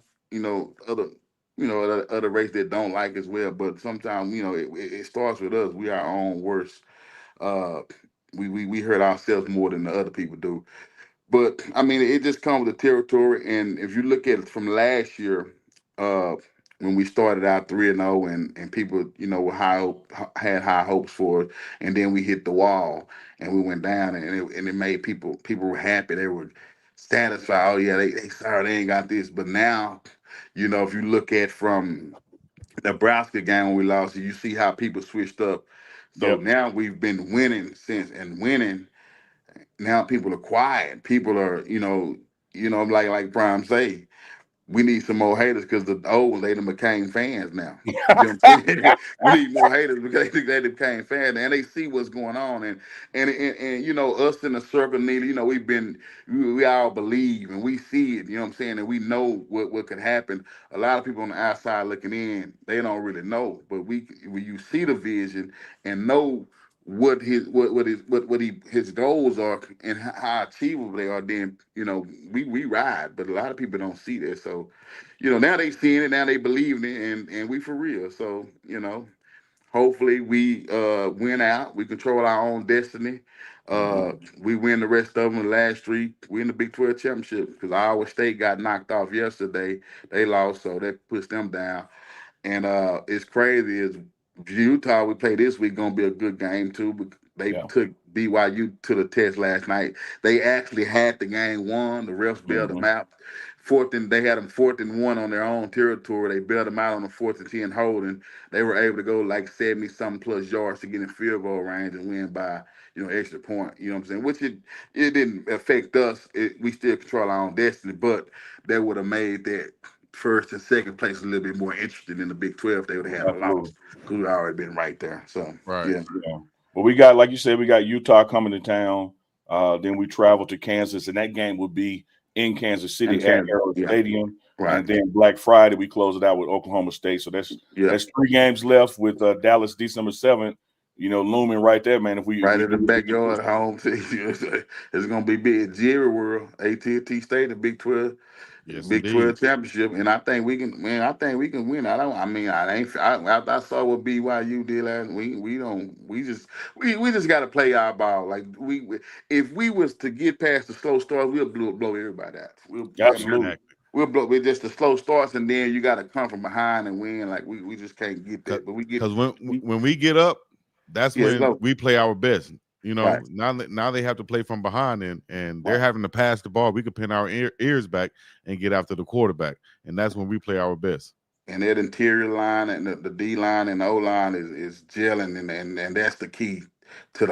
other race that don't like as well. But sometimes it starts with us. We are our own worst. Uh, we hurt ourselves more than the other people do. But I mean, it just comes with the territory. And if you look at it from last year, uh, when we started out 3-0, and people, were had high hopes for it, and then we hit the wall and we went down, and it made people were happy. They were satisfied. Oh yeah, they sorry they ain't got this. But now, if you look at from Nebraska game when we lost, you see how people switched up. So now we've been winning and winning. Now people are quiet. People are, like Prime say, we need some more haters because the old ones, they done became fans now. You know what I'm saying? We need more haters because they became fans and they see what's going on. And us in the circle, Neely, we all believe and we see it, you know what I'm saying? And we know what could happen. A lot of people on the outside looking in, they don't really know. But when you see the vision and know what his goals are and how achievable they are, then we ride. But a lot of people don't see that. So now they seeing it, now they believing it, and we for real. So hopefully we win out, we control our own destiny. We win the rest of them. The last three, we in the Big 12 championship because Iowa State got knocked off yesterday. They lost, so that puts them down. And it's crazy is Utah we play this week gonna be a good game too. But they took BYU to the test last night. They actually had the game won. The refs bailed them out. They had them 4th-and-1 on their own territory. They bailed them out on the 4th-and-10 holding. They were able to go like 70-something plus yards to get in field goal range and win by extra point. You know what I'm saying? Which it didn't affect us. We still control our own destiny, but that would have made that first and second place a little bit more interesting in the Big 12. They would have had a loss because we'd already been right there. So yeah. Well, we got, like you said, we got Utah coming to town. Then we travel to Kansas, and that game would be in Kansas City at Arrow Stadium. Right. And then Black Friday, we close it out with Oklahoma State. So that's 3 games left with Dallas December 7th. Looming right there, man. If we in the backyard home, it's gonna be big. Jerry World, AT&T State, the Big 12. Yes, Big indeed. 12 championship, and I think we can. Man, I think we can win. I saw what BYU did last. We just got to play our ball. Like if we was to get past the slow starts, we'll blow everybody out. Absolutely. We'll blow. We're just the slow starts, and then you got to come from behind and win. Like we just can't get that. But we get because when we get up, that's when we play our best. You know, right. now they have to play from behind, and they're having to pass the ball. We can pin our ears back and get after the quarterback, and that's when we play our best. And that interior line and the D line and the O line is gelling, and that's the key to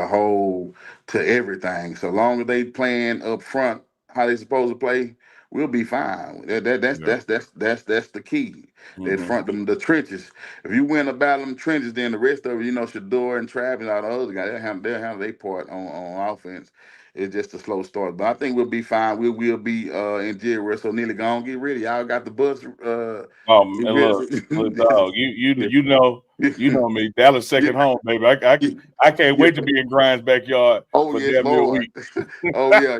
to everything. So long as they playing up front how they supposed to play, we'll be fine. That's the key. That front, the trenches. If you win a battle in the trenches, then the rest of it, Shador and Travis and all the other guys, they'll handle their part on offense. It's just a slow start, but I think we'll be fine. We'll be in jail. So nearly gone. Get ready. Y'all got the bus. Look, dog, you know me. Dallas second home, baby. I can't wait to be in Grimes' backyard for yes, damn near a Lord. week. Oh yeah,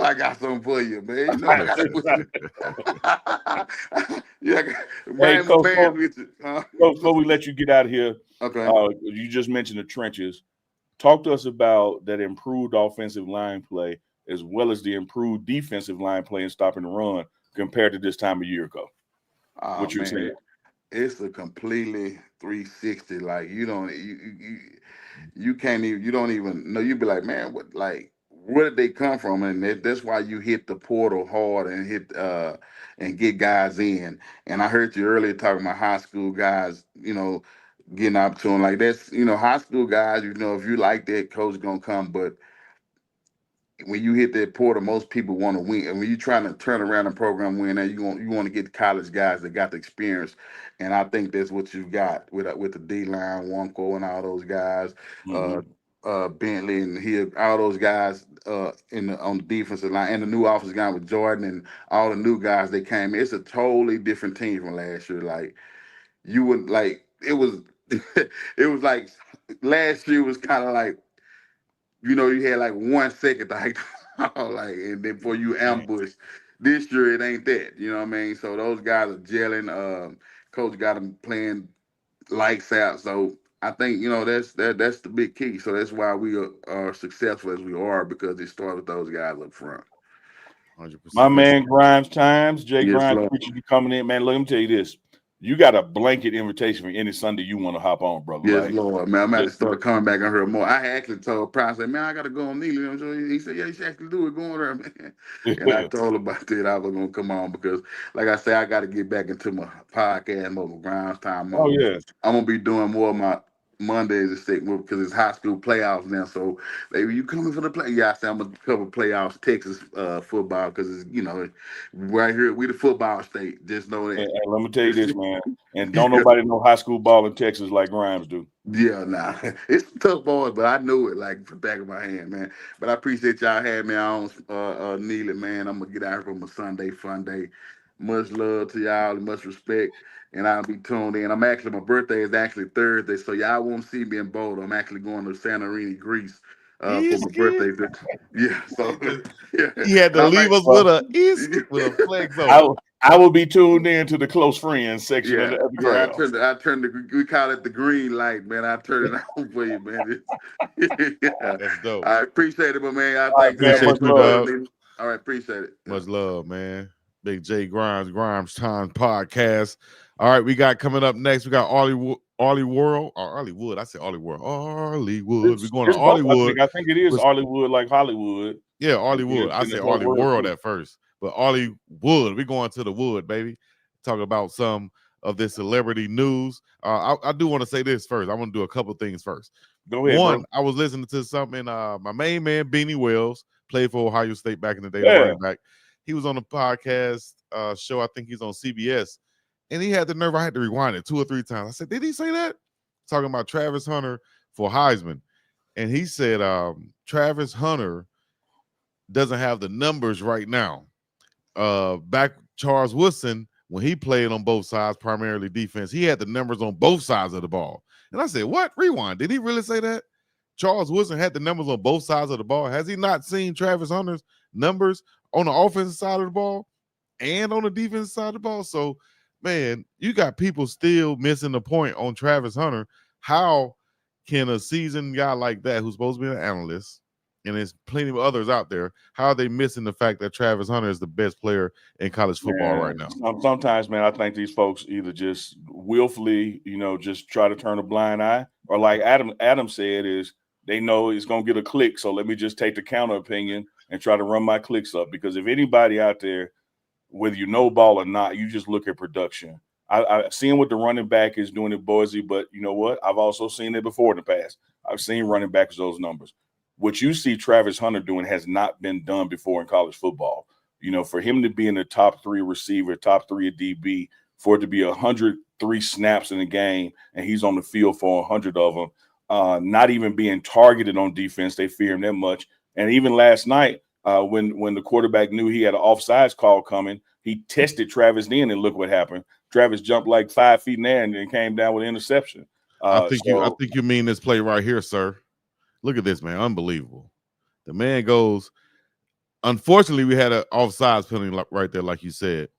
I got something for you, man. You know I got something for you. Yeah, Hey, Coach, with you. before we let you get out of here, okay. You just mentioned the trenches. Talk to us about that improved offensive line play as well as the improved defensive line play and stopping the run compared to this time a year ago. What you saying? It's a completely 360. Like you can't even, you don't even know. You be like, man, where did they come from? And that's why you hit the portal hard and and get guys in. And I heard you earlier talking about high school guys, getting up to them. Like that's, high school guys, if you like that, coach is gonna come. But when you hit that portal, most people want to win. And when you're trying to turn around a program win, you want to get college guys that got the experience. And I think that's what you've got with the D line, Wonko and all those guys, Bentley and Hill, all those guys on the defensive line, and the new offensive guy with Jordan and all the new guys that came in. It's a totally different team from last year. Like you would like it was it was like last year was kind of like, you had like 1 second like and then before you ambush. This year it ain't that, you know what I mean? So those guys are gelling. Coach got them playing lights out. So I think that's the big key. So that's why we are successful as we are, because it started with those guys up front. 100%. My man Grimes Times, Jay Yes, Grimes, Lord. appreciate you coming in, man. Let me tell you this. You got a blanket invitation for any Sunday you want to hop on, brother. Yes, Lord, man. I'm about to start coming back on her more. I actually told Prime, I said, man, I got to go on Neely. So he said, yeah, you should actually do it. Go on there, man. And I told him about that. I was going to come on because, like I said, I got to get back into my podcast mode, Grimes Time. Oh, yeah. I'm going to be doing more of my Mondays and stick with, because it's high school playoffs now. So, baby, you coming for the play? Yeah, I said I'm going to cover playoffs, Texas football, because it's, right here, we the football state. Just know that. And let me tell you this, man. And don't nobody know high school ball in Texas like Grimes do. Yeah, nah. It's tough boys, but I knew it like the back of my hand, man. But I appreciate y'all having me on Neely, man. I'm going to get out here from a Sunday fun day. Much love to y'all and much respect. And I'll be tuned in. My birthday is actually Thursday, so y'all won't see me in Boulder. I'm actually going to Santorini, Greece for my birthday. Yeah, so yeah. He had to leave us with a flex on. I will be tuned in to the close friends section of the ground. I turned we call it the green light, man. I turn it on for you, man. That's dope. I appreciate it, my man. I thank you, dog. All right, appreciate it. Much love, man. Big J Grimes Time podcast. All right, we got coming up next. We got Ollie Wood. I said Ollie World. Hollywood. We're going to Hollywood. I think it is Hollywood, like Hollywood. Yeah, Hollywood. I said Ollie World at first, but Ollie Wood. We're going to the wood, baby. Talk about some of this celebrity news. I do want to say this first. I want to do a couple things first. Go ahead. One, bro. I was listening to something. My main man, Beanie Wells, played for Ohio State back in the day, running back. He was on a podcast show. I think he's on CBS. And he had the nerve. I had to rewind it 2 or 3 times. I said, did he say that? Talking about Travis Hunter for Heisman. And he said Travis Hunter doesn't have the numbers right now. Back Charles Woodson, when he played on both sides, primarily defense, he had the numbers on both sides of the ball. And I said, what? Rewind. Did he really say that? Charles Woodson had the numbers on both sides of the ball. Has he not seen Travis Hunter's numbers on the offensive side of the ball? and on the defense side of the ball. So, man, you got people still missing the point on Travis Hunter. How can a seasoned guy like that, who's supposed to be an analyst, and there's plenty of others out there, how are they missing the fact that Travis Hunter is the best player in college football right now? Sometimes, man, I think these folks either just willfully, just try to turn a blind eye, or like Adam said, is they know it's going to get a click. So let me just take the counter opinion and try to run my clicks up. Because if anybody out there, whether you know ball or not, you just look at production. I've seen what the running back is doing at Boise, but you know what? I've also seen it before in the past. I've seen running backs those numbers. What you see Travis Hunter doing has not been done before in college football. For him to be in the top 3 receiver, top 3 at DB, for it to be 103 snaps in the game, and he's on the field for 100 of them, not even being targeted on defense. They fear him that much. And even last night, when the quarterback knew he had an offsides call coming, he tested Travis then, and look what happened. Travis jumped like 5 feet in there and then came down with an interception. I think you mean this play right here, sir. Look at this, man. Unbelievable. The man goes. Unfortunately, we had an offsides penalty right there, like you said.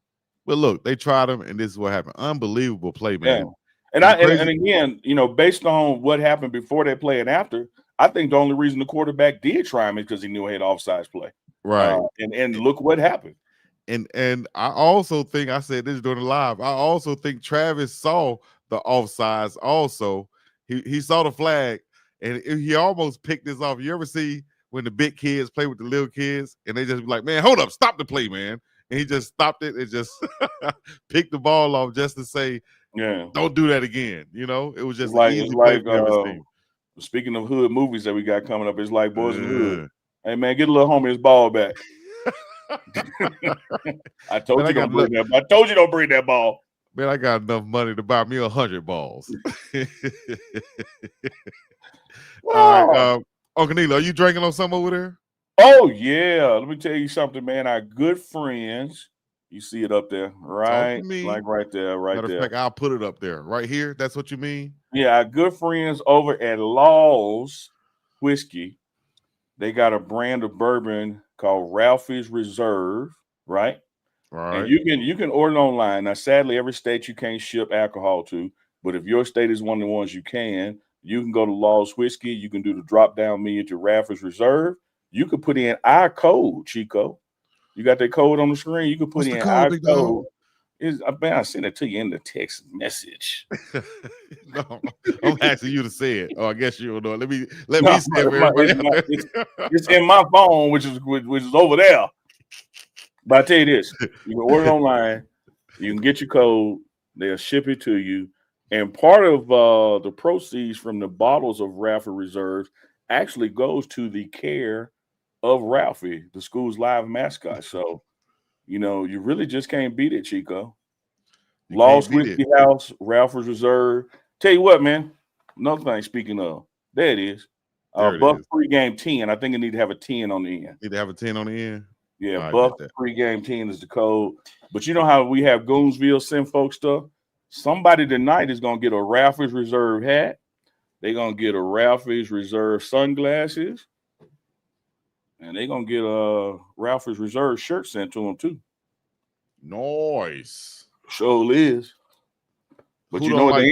But look, they tried him, and this is what happened. Unbelievable play, man. Yeah. And again, based on what happened before that play and after, I think the only reason the quarterback did try him is because he knew he had offsides play. Right. And look what happened. And I also think, I said this during the live, I also think Travis saw the offsides also. He saw the flag, and he almost picked this off. You ever see when the big kids play with the little kids, and they just be like, man, hold up, stop the play, man. And he just stopped it and just picked the ball off just to say, don't do that again. It was just like, easy play for every team. Speaking of hood movies that we got coming up, it's like Boys in the Hood. Hey, man, get a little homie his ball back. I told you don't bring that ball. Man, I got enough money to buy me 100 balls. All right, Uncle Neil, are you drinking on something over there? Oh yeah, let me tell you something, man. Our good friends, you see it up there, right? Like right there, right Matter there. Of fact, I'll put it up there, right here. That's what you mean? Yeah, our good friends over at Law's Whiskey, they got a brand of bourbon called Ralphie's Reserve, right? Right. And you can order it online. Now, sadly, every state you can't ship alcohol to, but if your state is one of the ones you can go to Law's Whiskey. You can do the drop down menu to Ralphie's Reserve. You could put in our code, Chico. You got that code on the screen. You can put in our code. I sent it to you in the text message. No, I'm asking you to say it. Oh, I guess you don't know. Let me say it. It's in my phone, which is over there. But I tell you this: you can order it online. You can get your code. They'll ship it to you. And part of the proceeds from the bottles of Ralphie Reserves actually goes to the care of Ralphie, the school's live mascot. So, you really just can't beat it, Chico. Law's Whiskey House, Ralphie's Reserve. Tell you what, man. Another thing, speaking of, there it is. Buff pregame 10. I think it need to have a 10 on the end. Need to have a 10 on the end? Yeah, Buff pregame 10 is the code. But you know how we have Goonsville send folks stuff? Somebody tonight is going to get a Ralphie's Reserve hat. They're going to get a Ralphie's Reserve sunglasses. And they're going to get a Ralphie's Reserve shirt sent to them, too. Nice. Sure is. But you know what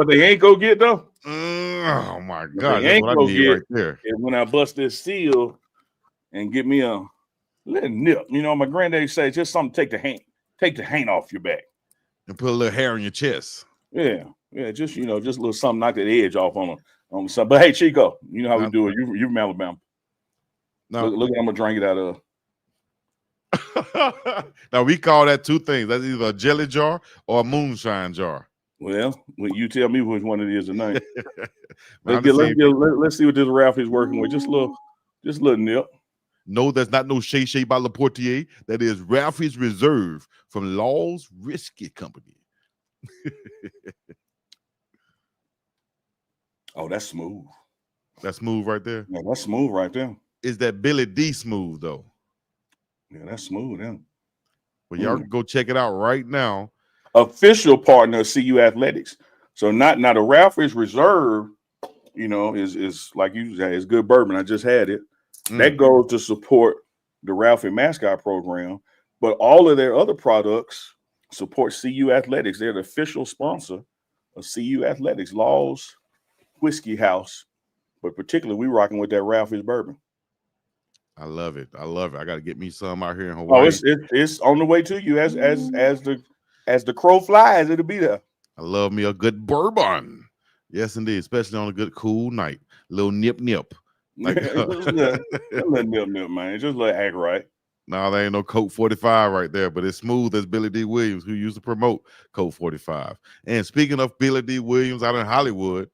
they ain't go get, though? Oh, my God. They ain't go get right there. When I bust this seal and get me a little nip. My granddaddy say, just something take the haint off your back. And put a little hair on your chest. Yeah, just a little something, knock that edge off on something. But hey, Chico, you know how we do it. You from Alabama. No, look what I'm gonna drink it out of. Now we call that two things. That's either a jelly jar or a moonshine jar. Well, you tell me which one it is tonight. Let's see what this Ralph is working with. Just a little nip. No, that's not no Shay Shay by LaPortier. That is Ralphie's Reserve from Law's Whiskey Company. Oh, that's smooth. That's smooth right there. Yeah, that's smooth right there. Is that Billy D smooth though? Yeah, that's smooth. Yeah. Well, y'all can go check it out right now. Official partner of CU Athletics. So not a Ralphie's Reserve, is like you said, it's good bourbon. I just had it. That goes to support the Ralphie mascot program. But all of their other products support CU Athletics. They're the official sponsor of CU Athletics, Law's Whiskey House. But particularly, we rocking with that Ralphie's bourbon. I love it. I love it. I got to get me some out here in Hawaii. Oh, it's on the way to you as the crow flies. It'll be there. I love me a good bourbon. Yes, indeed, especially on a good cool night. Little nip. Like just a little nip, man. Just let act right. No, there ain't no Coke 45 right there, but it's smooth as Billy D. Williams, who used to promote Coke 45. And speaking of Billy D. Williams out in Hollywood,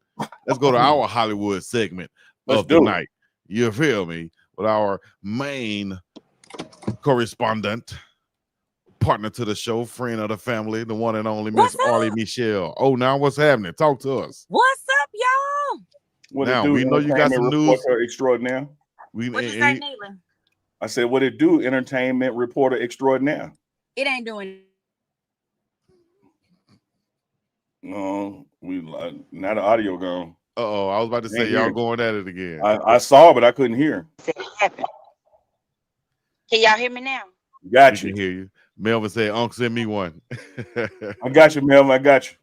let's go to our Hollywood segment of the night. You feel me? With our main correspondent, partner to the show, friend of the family, the one and only Miss Arlie Michelle. Oh, now what's happening? Talk to us. What's up, y'all? What now we know you got some news. Extraordinaire. What you say, Neela? I said, what it do? Entertainment reporter extraordinaire. It ain't doing. No, now the audio gone. Uh-oh, I was about to say y'all going at it again. I saw, but I couldn't hear. Can y'all hear me now? Got you. Can hear you. Melvin said, "Unc, send me one." I got you, Melvin. I got you.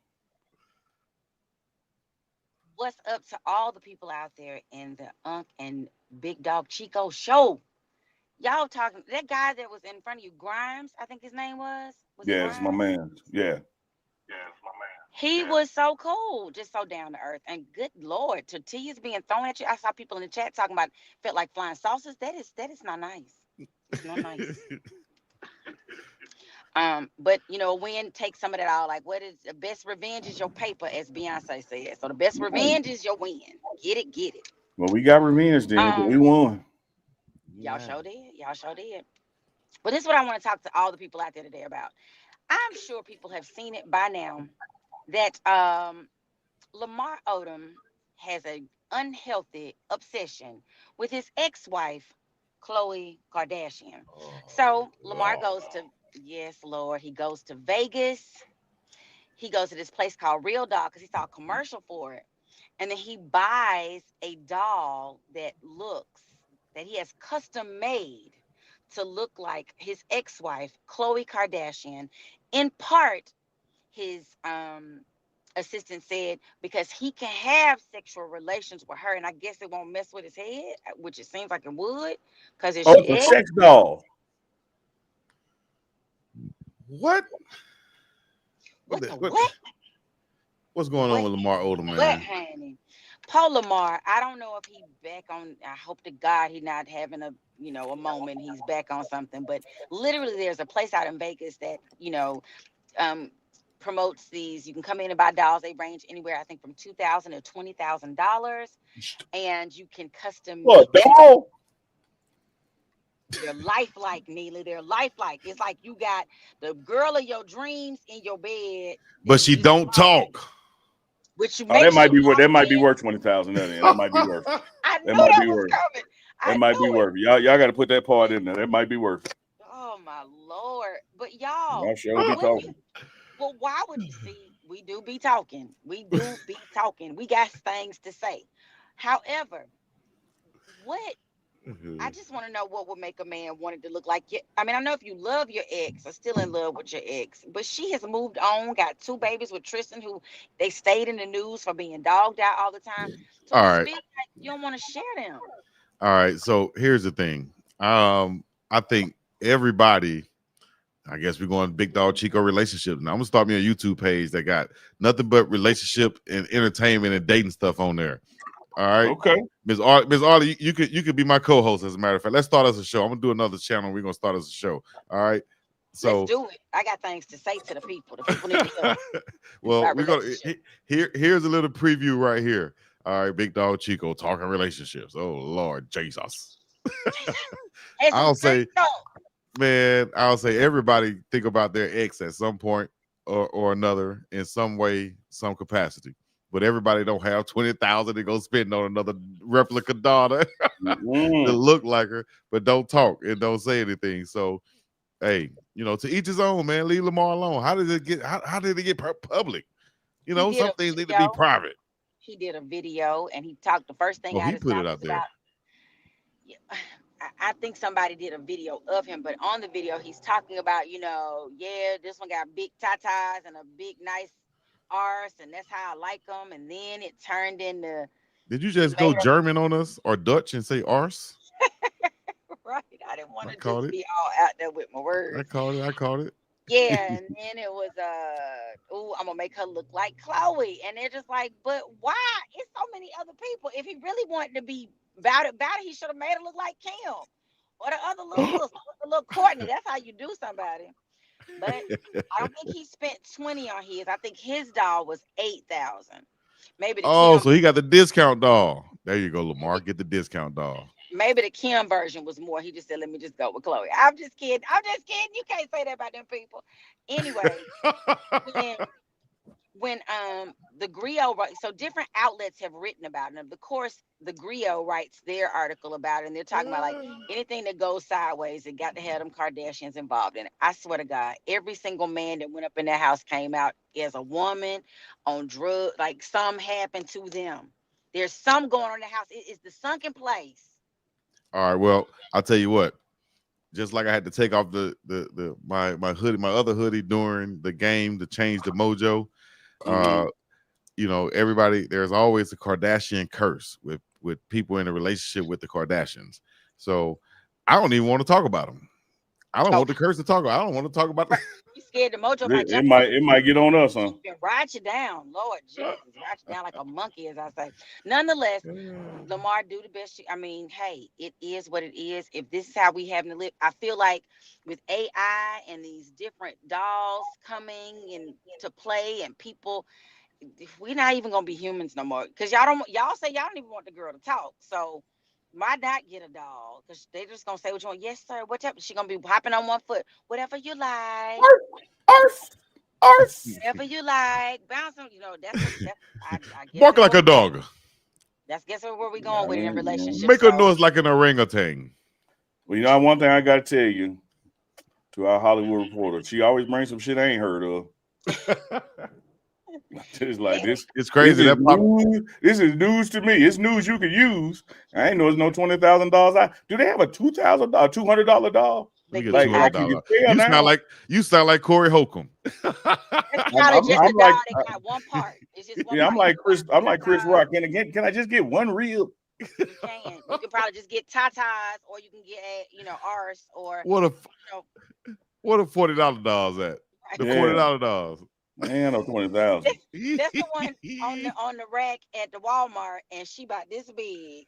What's up to all the people out there in the Unc and Big Dog Chico show? Y'all talking, that guy that was in front of you, Grimes, I think his name was. Yeah, it's my man. Yeah. He was so cool, just so down to earth. And good Lord, tortillas being thrown at you. I saw people in the chat talking about felt like flying saucers. That is not nice. It's not nice. But you know, win take some of that all. Like, what is the best revenge is your paper, as Beyonce said. So the best revenge is your win. Get it. Well, we got revenge then, but we won. Y'all sure did. But this is what I want to talk to all the people out there today about. I'm sure people have seen it by now that Lamar Odom has an unhealthy obsession with his ex-wife, Khloe Kardashian. So Lamar goes to, yes, Lord, he goes to Vegas. He goes to this place called Real Doll because he saw a commercial for it. And then he buys a doll that he has custom made to look like his ex-wife, Khloe Kardashian. In part, his assistant said because he can have sexual relations with her, and I guess it won't mess with his head, which it seems like it would, because it's a sex doll. What? What? What's going on with Lamar Odom, man? What, honey? Paul Lamar, I don't know if he back on. I hope to God he's not having a moment. He's back on something. But literally, there's a place out in Vegas that promotes these. You can come in and buy dolls. They range anywhere, I think, from $2,000 to $20,000, and you can custom. What doll? They're lifelike, Neely. They're lifelike. It's like you got the girl of your dreams in your bed, but she don't talk. Which that might be worth. That might be worth $20,000. That might be worth. I knew that was coming. That might be worth. Y'all got to put that part in there. That might be worth. Oh my Lord! But y'all, sure be talking. Well, why would you see? We do be talking. We got things to say. However, what? I just want to know what would make a man want it to look like. I mean, I know if you love your ex or still in love with your ex, but she has moved on, got 2 babies with Tristan, who they stayed in the news for being dogged out all the time. So all right, you don't want to share them. All right, so here's the thing. I think everybody, I guess we're going Big Dog Chico relationships. Now I'm gonna start me a YouTube page that got nothing but relationship and entertainment and dating stuff on there. All right. Okay. Miss Arlie, you could be my co-host, as a matter of fact. Let's start as a show. I'm gonna do another channel. We're gonna start as a show. All right. So let's do it. I got things to say to the people. The people need to hear. Well, we're gonna here's a little preview right here. All right, Big Dog Chico talking relationships. Oh Lord Jesus. I'll say everybody think about their ex at some point or another in some way, some capacity. But everybody don't have $20,000 to go spend on another replica daughter to look like her, but don't talk and don't say anything. So, hey, to each his own, man. Leave Lamar alone. How did it get? How did it get public? Some things need to be private. He did a video and he talked. The first thing he put it out there. I think somebody did a video of him, but on the video he's talking about, this one got big tatas and a big nice arse, and that's how I like them. And then it turned into. Did you just go German on us or Dutch and say arse? Right. I didn't want to just be all out there with my words. I caught it. Yeah, and then it was I'm gonna make her look like Chloe, and they're just like, but why? It's so many other people. If he really wanted to be about it, he should have made her look like Kim or the other little Courtney. That's how you do somebody. But I don't think he spent 20 on his. I think his doll was 8,000. Maybe. So he got the discount doll. There you go, Lamar. Get the discount doll. Maybe the Kim version was more. He just said, let me just go with Chloe. I'm just kidding. You can't say that about them people. Anyway, when the Griot, so different outlets have written about it. Of course, the Griot writes their article about it, and they're talking about like anything that goes sideways, it got to have them Kardashians involved in it. I swear to God, every single man that went up in that house came out as a woman on drugs. Like some happened to them. There's some going on in the house. It is the sunken place. All right, well, I'll tell you what. Just like I had to take off my hoodie, my other hoodie during the game to change the mojo. Everybody, there's always a Kardashian curse with people in a relationship with the Kardashians. So I don't even want to talk about them. I don't want the curse to talk about. I don't want to talk about. You scared the mojo? It might get on us, huh? Ride you down, Lord Jesus, ride you down like a monkey, as I say. Nonetheless, Lamar, do the best. Hey, it is what it is. If this is how we have to live, I feel like with AI and these different dolls coming in to play and people, we're not even gonna be humans no more. Because y'all say y'all don't even want the girl to talk. So why not get a doll? Because they're just gonna say what you want. Yes, sir. Whatever. She's gonna be hopping on one foot. Whatever you like. Arf. Whatever you like. Bouncing. That's I guess. Bark like a dog. Guess where we're going with it in relationships. Make a noise like an orangutan. Well, one thing I gotta tell you to our Hollywood reporter, she always brings some shit I ain't heard of. It's like this. It's crazy. This is news to me. It's news you can use. I ain't know it's no $20,000. Do they have a $2,000, $200 doll? Like, you sound like Corey Holcomb. I'm like Chris Rock. Can I just get one reel? You can. You can probably just get tatas, or you can get arse, or what a $40 dolls at? The $40 dolls. Man, no 20,000. That's the one on the rack at the Walmart, and she about this big.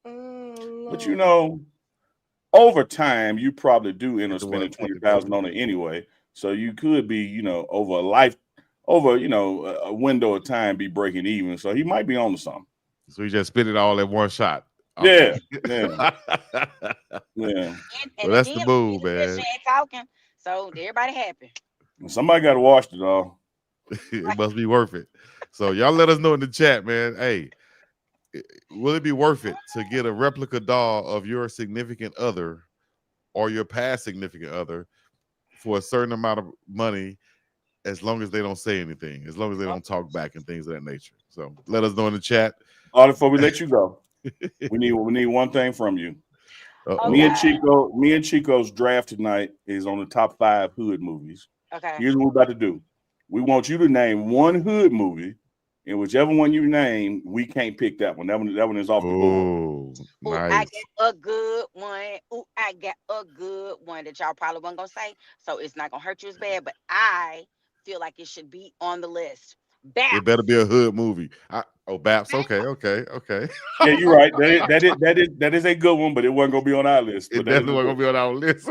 But over time, you probably do end up spending 20,000 on it anyway. So you could be, over a window of time, be breaking even. So he might be on to something. So he just spit it all in one shot. Yeah. Well, that's the move, man. Talking, so everybody happy. Somebody got to wash it all. It must be worth it. So y'all let us know in the chat, man. Hey, will it be worth it to get a replica doll of your significant other or your past significant other for a certain amount of money, as long as they don't say anything, as long as they don't talk back and things of that nature? So let us know in the chat. Before we let you go, we need one thing from you. Me and Chico's draft tonight is on the top 5 hood movies. Okay. Here's what we're about to do. We want you to name one hood movie, and whichever one you name, we can't pick that one. That one is off the board. Nice. I got a good one. I got a good one that y'all probably wasn't gonna say, so it's not gonna hurt you as bad. But I feel like it should be on the list. Baps. It better be a hood movie. Baps. Okay. Yeah, you're right. That is a good one, but it wasn't gonna be on our list. It definitely wasn't gonna be on our list.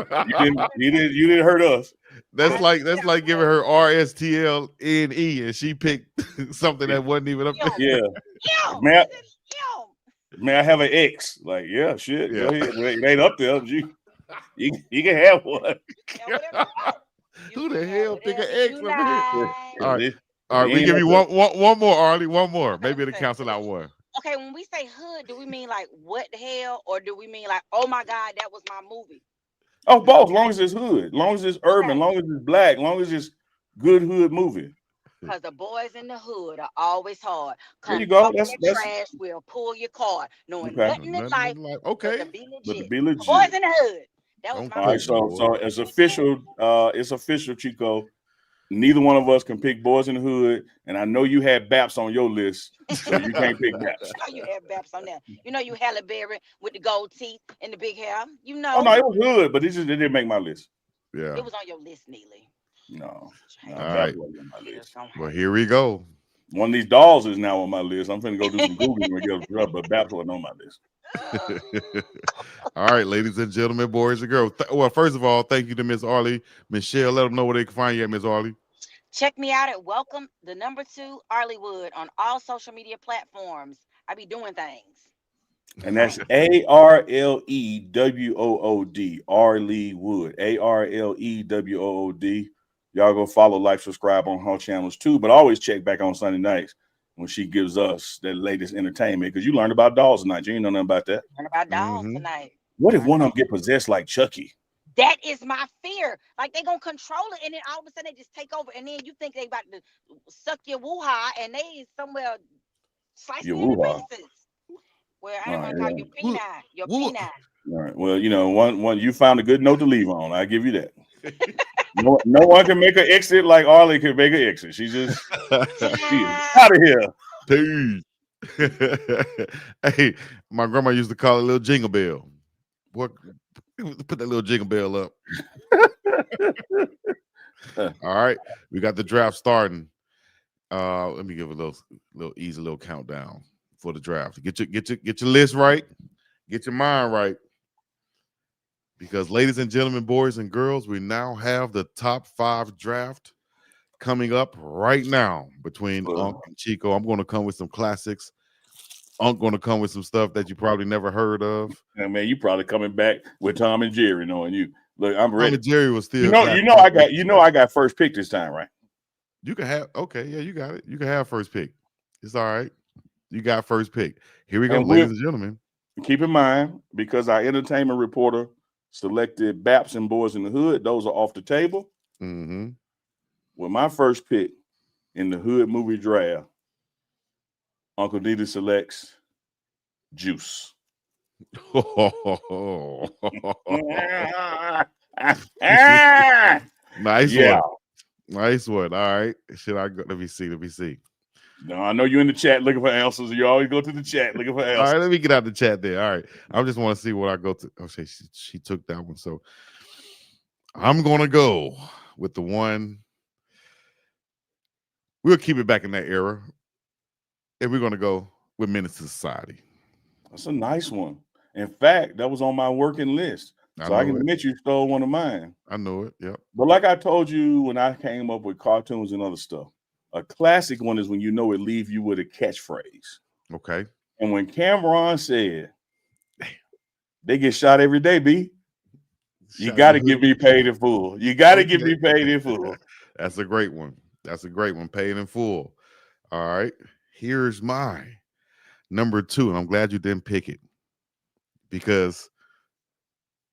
You didn't hurt us. That's like giving her RSTLNE and she picked something that wasn't even up there. Yeah. May I have an X? Like, yeah, shit. Yeah. Go ahead. It ain't up there. You can have one. Who the hell pick an X up here? All right, we give you one more, Arlie. One more. Maybe it'll cancel out one. Okay, when we say hood, do we mean like what the hell, or do we mean like, oh my God, that was my movie? Oh, both. Long as it's hood, long as it's urban, long as it's black, long as it's good hood movie. Because the boys in the hood are always hard. There Come you go. talk That's that trash, we'll pull your card. Knowing okay. nothing in life but Okay. to be But to legit. be The boys legit. in the hood. That was Don't my All right, so it's official. It's official, Chico. Neither one of us can pick Boys in the Hood, and I know you had Baps on your list, so you can't pick Baps. Oh, you had Baps on there. You know you Halle Berry with the gold teeth and the big hair. You know. Oh no, it was Hood, but it didn't make my list. Yeah. It was on your list, Neely. No, all right. wasn't on my list. Well, here we go. One of these dolls is now on my list. I'm finna go do some Googling and get a drug, but Baps wasn't on my list. All right, ladies and gentlemen, boys and girls. Well, first of all, thank you to Miss Arlie. Michelle, let them know where they can find you at, Miss Arlie. Check me out at Welcome the #2 Arleywood on all social media platforms. I be doing things. And that's ARLEWOOD, Arleywood, ARLEWOOD. Y'all go follow, like, subscribe on her channels too. But always check back on Sunday nights when she gives us the latest entertainment, because you learned about dolls tonight. You ain't know nothing about that. Learn about dolls tonight. What if one of them get possessed like Chucky? That is my fear. Like they gonna control it, and then all of a sudden they just take over, and then you think they about to suck your woo-ha, and they somewhere slicing your pieces. Well, I don't want to call you peanut. Your peanut. All right. Well, you know, one you found a good note to leave on. I give you that. No one can make an exit like Arlie could make an exit. She just out of here. Dude. Hey, my grandma used to call it a little jingle bell. What? Put that little jingle bell up. All right, we got the draft starting. Let me give a little easy little countdown for the draft. Get your list right. Get your mind right. Because, ladies and gentlemen, boys and girls, we now have the top 5 draft coming up right now between UNK and CHICO. I'm going to come with some classics. UNK going to come with some stuff that you probably never heard of. Yeah, man, you probably coming back with Tom and Jerry, knowing you. Look, I'm ready. Tom and Jerry was still. I got first pick this time, right? You can have. Okay, yeah, you got it. You can have first pick. It's all right. You got first pick. Here we go, ladies and gentlemen. Keep in mind, because our entertainment reporter selected Baps and Boys in the Hood, those are off the table. Mm-hmm. With my first pick in the Hood movie draft, Uncle Neely selects Juice. Nice one. Nice one. All right. Should I go? Let me see. No, I know you're in the chat looking for answers. You always go to the chat looking for answers. All right, let me get out the chat there. All right. I just want to see what I go to. Okay, she took that one. So I'm going to go with the one. We'll keep it back in that era. And we're going to go with Menace to Society. That's a nice one. In fact, that was on my working list. So I can admit you stole one of mine. I know it. Yep. But like I told you when I came up with cartoons and other stuff, a classic one is when you know it leave you with a catchphrase. Okay. And when Cameron said, they get shot every day, B, you got to get me paid in full. You got to get me paid in full. That's a great one. That's a great one. Paid in full. All right. Here's my number 2. And I'm glad you didn't pick it, because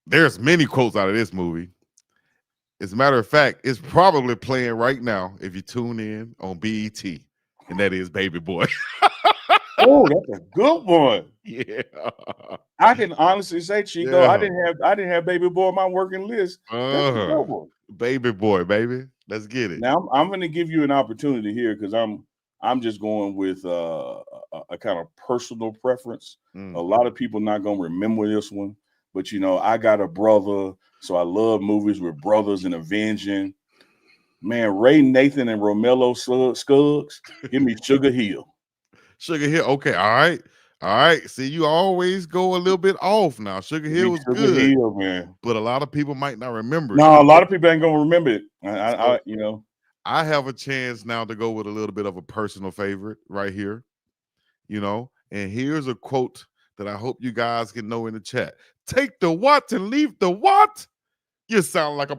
there's many quotes out of this movie. As a matter of fact, it's probably playing right now if you tune in on BET, and that is Baby Boy. Oh, that's a good one. Yeah. I can honestly say, Chico, yeah. I didn't have Baby Boy on my working list. That's a good one. Baby Boy, baby. Let's get it. Now I'm going to give you an opportunity here, because I'm just going with a kind of personal preference. A lot of people not going to remember this one, but you know, I got a brother, so I love movies with brothers and avenging. Man, Ray Nathan and Romello Scuggs, give me Sugar Hill. Sugar Hill. Okay, all right. See, you always go a little bit off now. Sugar Hill was good, Hill, man. But a lot of people might not remember. No, a lot of people ain't gonna remember it. I have a chance now to go with a little bit of a personal favorite right here. You know, and here's a quote that I hope you guys can know in the chat. Take the what and leave the what? You sound like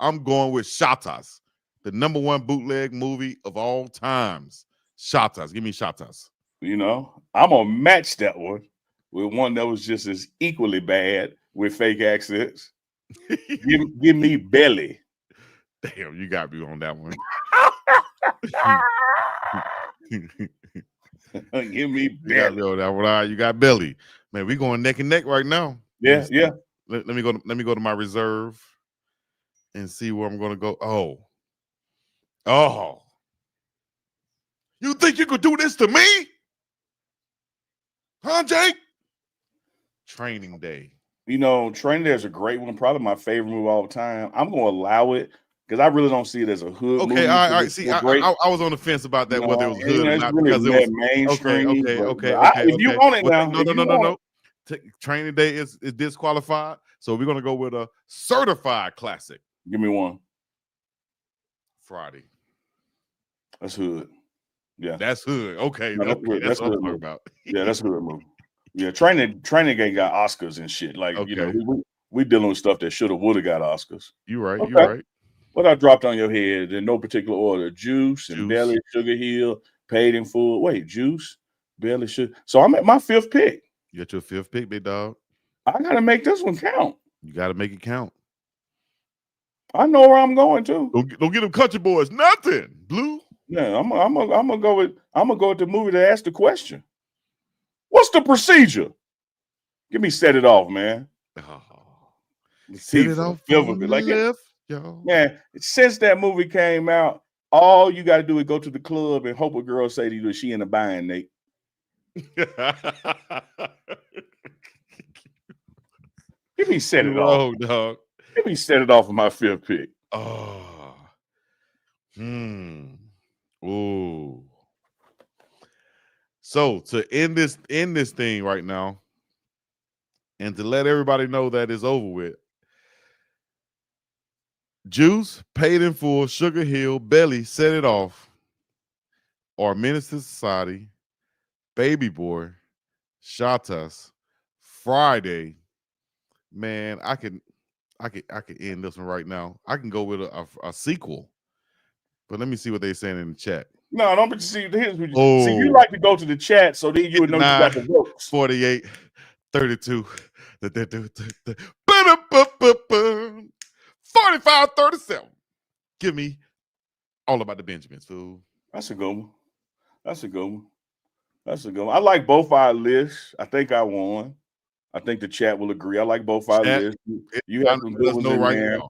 I'm going with Shatas, the #1 bootleg movie of all times. Shatas. Give me Shatas. You know, I'm going to match that one with one that was just as equally bad with fake accents. give me Belly. Damn, you got me on that one. Give me belly. You got belly, man. We going neck and neck right now. Yeah, yeah. Let me go. Let me go to my reserve and see where I'm going to go. Oh. You think you could do this to me? Huh, Jake? Training Day. You know, Training Day is a great one. Probably my favorite movie all the time. I'm going to allow it because I really don't see it as a hood movie. Okay, all right. See, I was on the fence about that, whether it was hood or not, really because it was mainstream. Okay. If you want it now, no. Training Day is disqualified, so we're gonna go with a certified classic. Give me one. Friday. That's hood. Yeah, that's hood. Okay, no, that's what I'm talking about. Yeah, that's a good movie. Yeah, Training Day got Oscars and shit. Like, you know, we dealing with stuff that should have, would have got Oscars. You're right. Okay. You're right. What I dropped on your head in no particular order: Juice and Belly, Sugar Hill, Paid in Full. Wait, Juice, Belly, Sugar. So I'm at my 5th pick. You got your 5th pick, big dog. I gotta make this one count. You gotta make it count. I know where I'm going to. Don't get them country boys nothing. Blue. Yeah, I'm gonna go with the movie that asked the question. What's the procedure? Give me Set It Off, man. Set it off on the left, yo. Man, since that movie came out, all you got to do is go to the club and hope a girl say to you that she in a bind, Nate. Give me Set It Off, dog. Give me Set It Off of my 5th pick. Ooh. So to end this thing right now, and to let everybody know that it's over with, Juice, Paid in Full, Sugar Hill, Belly, Set It Off, or Menace to Society, Baby Boy, Shot Us, Friday. Man, I could end this one right now. I can go with a sequel, but let me see what they're saying in the chat. No, don't see. See, you like to go to the chat, so then you would know you got the votes. 48, 32, 45, 37. Give me All About the Benjamins, fool. That's a good one. I like both our lists. I think I won. I think the chat will agree. I like both our lists. You have some good ones in there.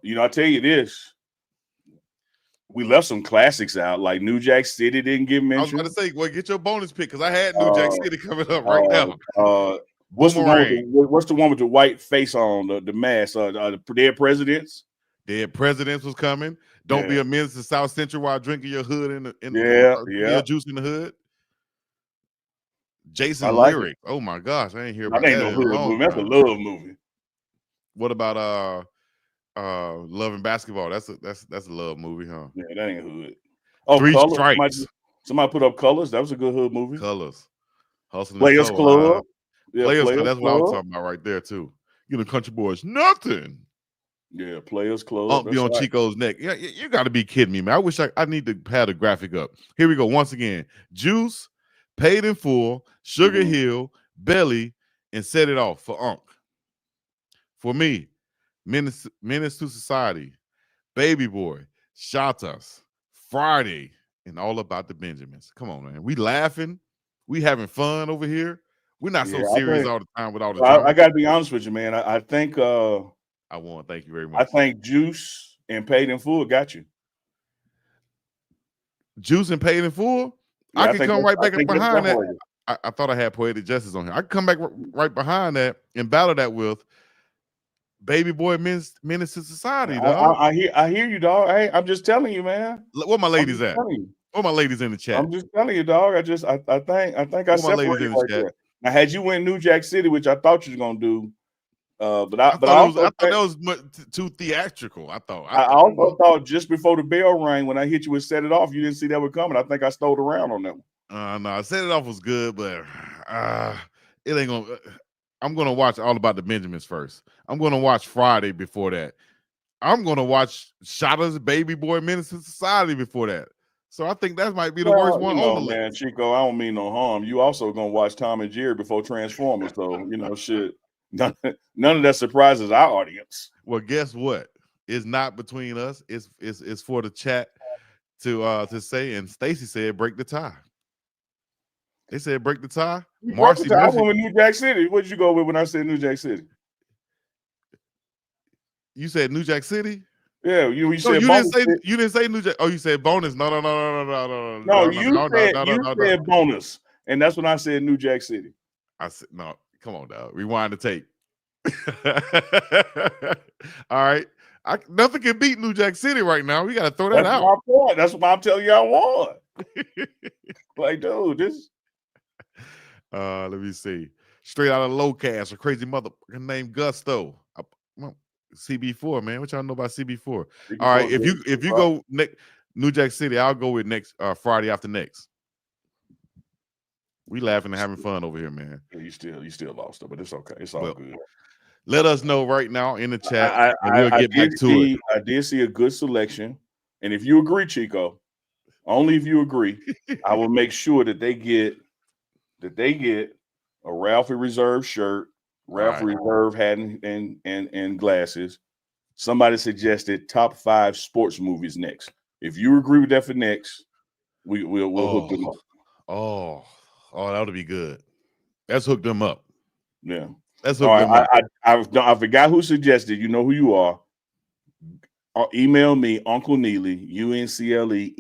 You know, I tell you this. We left some classics out, like New Jack City didn't get mentioned. I was going to say, well, get your bonus pick, because I had New Jack City coming up right now. What's the one with the white face on, the mask? The Dead Presidents? Dead Presidents was coming. Don't be a menace to South Central while drinking your hood your juice in the hood. Jason Lyric. Oh my gosh, I ain't hear about that. That ain't no hood movie. That's a love movie. What about Love and Basketball? That's a love movie, huh? Yeah, that ain't hood. Oh, Three Colors. Strikes. Somebody put up Colors. That was a good hood movie. Colors. Hustling Players Club. Players Club. That's what I was talking about right there too. You know, country boys, nothing. Yeah, Players Club. Be on Chico's neck. Yeah, you got to be kidding me, man. I wish I need to have the graphic up. Here we go. Once again, Juice, Paid in Full, Sugar Hill, Belly, and Set It Off for UNK. For me, Menace to Society, Baby Boy, Shot Us, Friday, and All About the Benjamins. Come on, man. We laughing. We having fun over here. We're not so serious all the time with all the drama. I got to be honest with you, man. I think I won. Thank you very much. I think Juice and Paid in Full got you. Juice and Paid in Full? Yeah, I can come right back behind that. I thought I had Poetic Justice on here. I can come back right behind that and battle that with Baby Boy, Menace to Society, dog. I hear you, dog. Hey, I'm just telling you, man. Where my ladies at? Where my ladies in the chat? I'm just telling you, dog. I think I separated right there. Now, had you went New Jack City, which I thought you was gonna do, but I thought that was too theatrical. I also thought just before the bell rang, when I hit you with Set It Off, you didn't see that one coming. I think I stole around on that one. No, Set It Off was good, but it ain't gonna. I'm gonna watch All About the Benjamins first. I'm gonna watch Friday before that. I'm gonna watch Shot Us, Baby Boy, Menace to Society before that. So I think that might be the worst one on the list. Man, Chico, I don't mean no harm. You also gonna watch Tom and Jerry before Transformers, so you know, shit. None of that surprises our audience. Well, guess what? It's not between us. It's for the chat. to say, and Stacy said break the tie. They said break the tie. Marcy Murphy. I went with New Jack City. What did you go with when I said New Jack City? You said New Jack City? Yeah, you said you bonus. You didn't say New Jack. Oh, you said bonus. No. You said bonus, and that's when I said New Jack City. I said no. Come on, dog. Rewind the tape. All right. Nothing can beat New Jack City right now. We got to throw that out. My point. That's why I'm telling you I won. Like, dude, this. Let me see. Straight out of Low Cast, a crazy motherfucker named Gusto. CB4, man. What y'all know about CB4? All right. If you go New Jack City, I'll go with next Friday after next. We laughing and having fun over here, man. Yeah, you still lost it, but it's okay. It's all good. Let us know right now in the chat, and we'll get back to it. I did see a good selection, and if you agree, Chico, only if you agree, I will make sure that they get a Ralphie Reserve shirt, Ralphie Reserve hat, and glasses. Somebody suggested top 5 sports movies next. If you agree with that for next, we'll hook them up. Oh, that would be good. Let's hook them up. Yeah. Let's hook them up. I forgot who suggested. You know who you are. Email me, Uncle Neely, UNCLENEELY,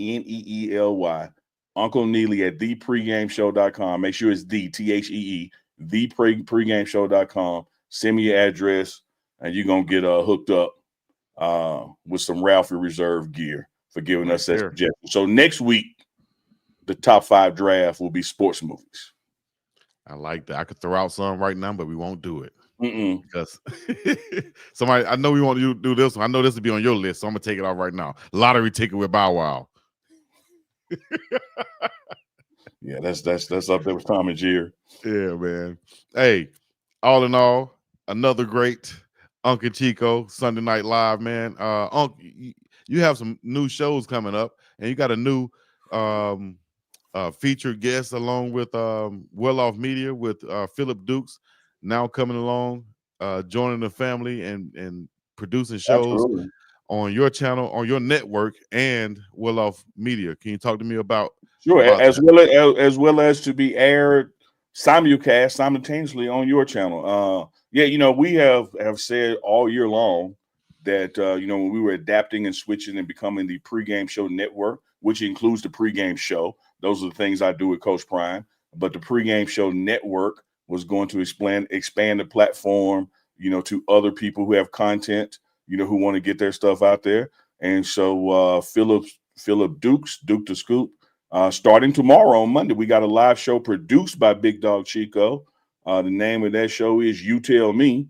Uncle Neely at thepregameshow.com. Make sure it's THEE, thepregameshow.com. Send me your address, and you're going to get hooked up with some Ralphie Reserve gear for giving us that suggestion. So next week, the top 5 draft will be sports movies. I like that. I could throw out some right now, but we won't do it. Because somebody, I know we want you to do this one. I know this will be on your list, so I'm gonna take it off right now. Lottery ticket with Bow Wow. Yeah, that's up there with Tom and Jerry. Yeah, man. Hey, all in all, another great UNK and CHICO Sunday Night Live, man. UNK, you have some new shows coming up, and you got a new featured guest along with Well Off Media with Philip Dukes now coming along, joining the family and producing shows on your channel, on your network, and Well Off Media. Can you talk to me about as well as to be aired simulcast simultaneously on your channel? We have said all year long that when we were adapting and switching and becoming the pregame show network, which includes the pregame show. Those are the things I do with Coach Prime. But the pregame show network was going to expand the platform, to other people who have content, who want to get their stuff out there. And so Philip Dukes, Duke the Scoop, starting tomorrow on Monday, we got a live show produced by Big Dog Chico. The name of that show is You Tell Me.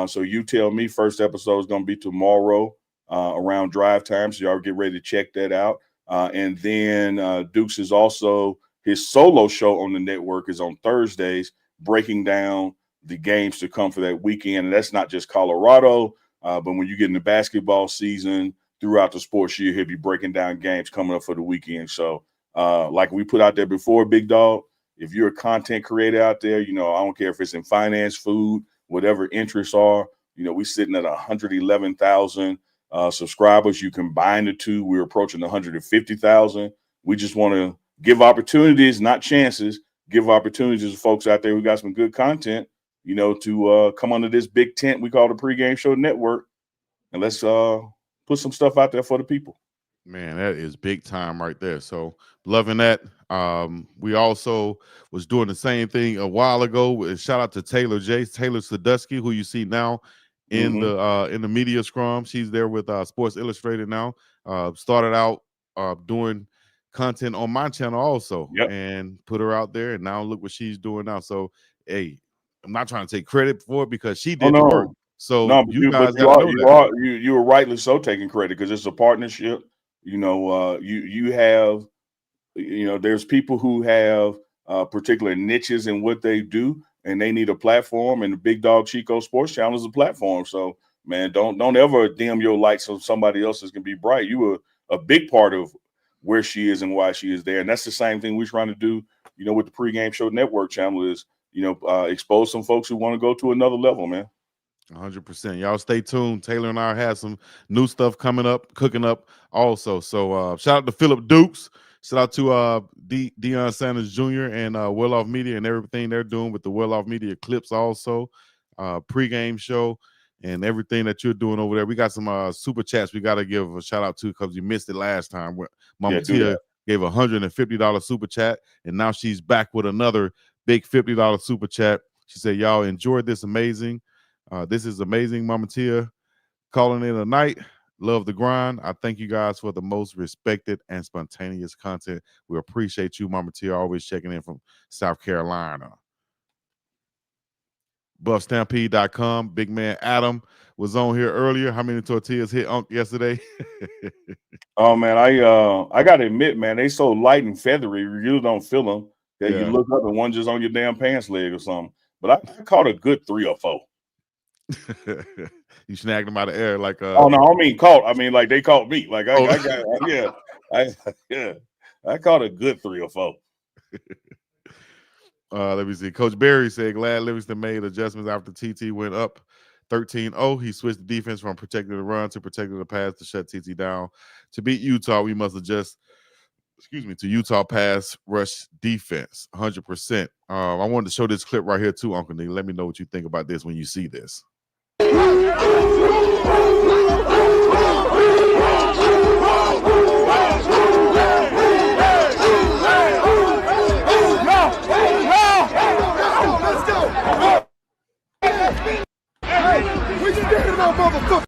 So You Tell Me, first episode is going to be tomorrow around drive time. So y'all get ready to check that out. And then Dukes is also, his solo show on the network is on Thursdays, breaking down the games to come for that weekend. And that's not just Colorado, but when you get in the basketball season throughout the sports year, he'll be breaking down games coming up for the weekend. So like we put out there before, Big Dog, if you're a content creator out there, I don't care if it's in finance, food, whatever interests are, we're sitting at 111,000 subscribers. You combine the two, we're approaching 150,000. We just want to give opportunities, not chances, give opportunities to folks out there who got some good content, to come under this big tent we call the Pregame Show Network. And let's put some stuff out there for the people. Man, that is big time right there. So loving that. We also was doing the same thing a while ago. Shout out to Taylor Sadusky, who you see now in the media scrum. She's there with Sports Illustrated now. Started out doing content on my channel also, and put her out there, and now look what she's doing now. So hey, I'm not trying to take credit for it because she did the work. So you guys you are rightly so taking credit because it's a partnership. You have, there's people who have particular niches in what they do, and they need a platform, and the Big Dog Chico Sports Channel is a platform. So, man, don't ever dim your light so somebody else's can be bright. You were a big part of where she is and why she is there. And that's the same thing we're trying to do, with the Pregame Show Network channel is, expose some folks who want to go to another level, man. 100%. Y'all stay tuned. Taylor and I have some new stuff coming up, cooking up also. So shout out to Philip Dukes. Shout out to Deion Sanders Jr. and Well Off Media and everything they're doing with the Well Off Media clips also. Pregame show and everything that you're doing over there. We got some super chats we got to give a shout out to because you missed it last time. Mama Tia gave a $150 super chat, and now she's back with another big $50 super chat. She said, y'all enjoyed this amazing. This is amazing, Mama Tia. Calling in a night. Love the grind. I thank you guys for the most respected and spontaneous content. We appreciate you, Mama Tia, always checking in from South Carolina. BuffStampede.com. Big man Adam was on here earlier. How many tortillas hit UNK yesterday? Oh man, I gotta admit, man, they so light and feathery, you really don't feel them. That you look up and one just on your damn pants leg or something. But I caught a good 3 or 4. You snagged them out of air like oh no, I mean caught. I mean like they caught me. Like I caught a good 3 or 4. Let me see. Coach Barry said glad Livingston made adjustments after TT went up 13-0. He switched the defense from protecting the run to protecting the pass to shut TT down. To beat Utah, we must adjust to Utah pass rush defense 100%. I wanted to show this clip right here too, Uncle Nick. Let me know what you think about this when you see this. We standing on motherfucker.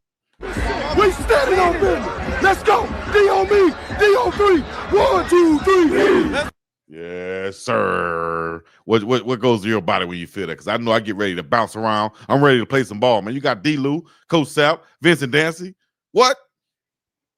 We standing on business. Let's go. D on me. D on 3. 1, 2, 3. Yes, sir. What goes to your body when you feel that? Because I know I get ready to bounce around. I'm ready to play some ball, man. You got D-Lou, Coach Sapp, Vincent Dancy. What?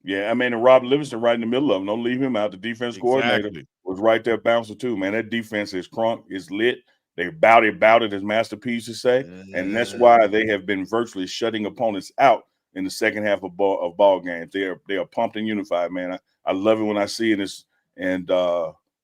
Yeah, I mean, and Rob Livingston right in the middle of them. Don't leave him out. The defense coordinator was right there bouncing too, man. That defense is crunk, is lit. They bout it, as Master P used to say. And that's why they have been virtually shutting opponents out in the second half of ball games. They are pumped and unified, man. I love it when I see this. And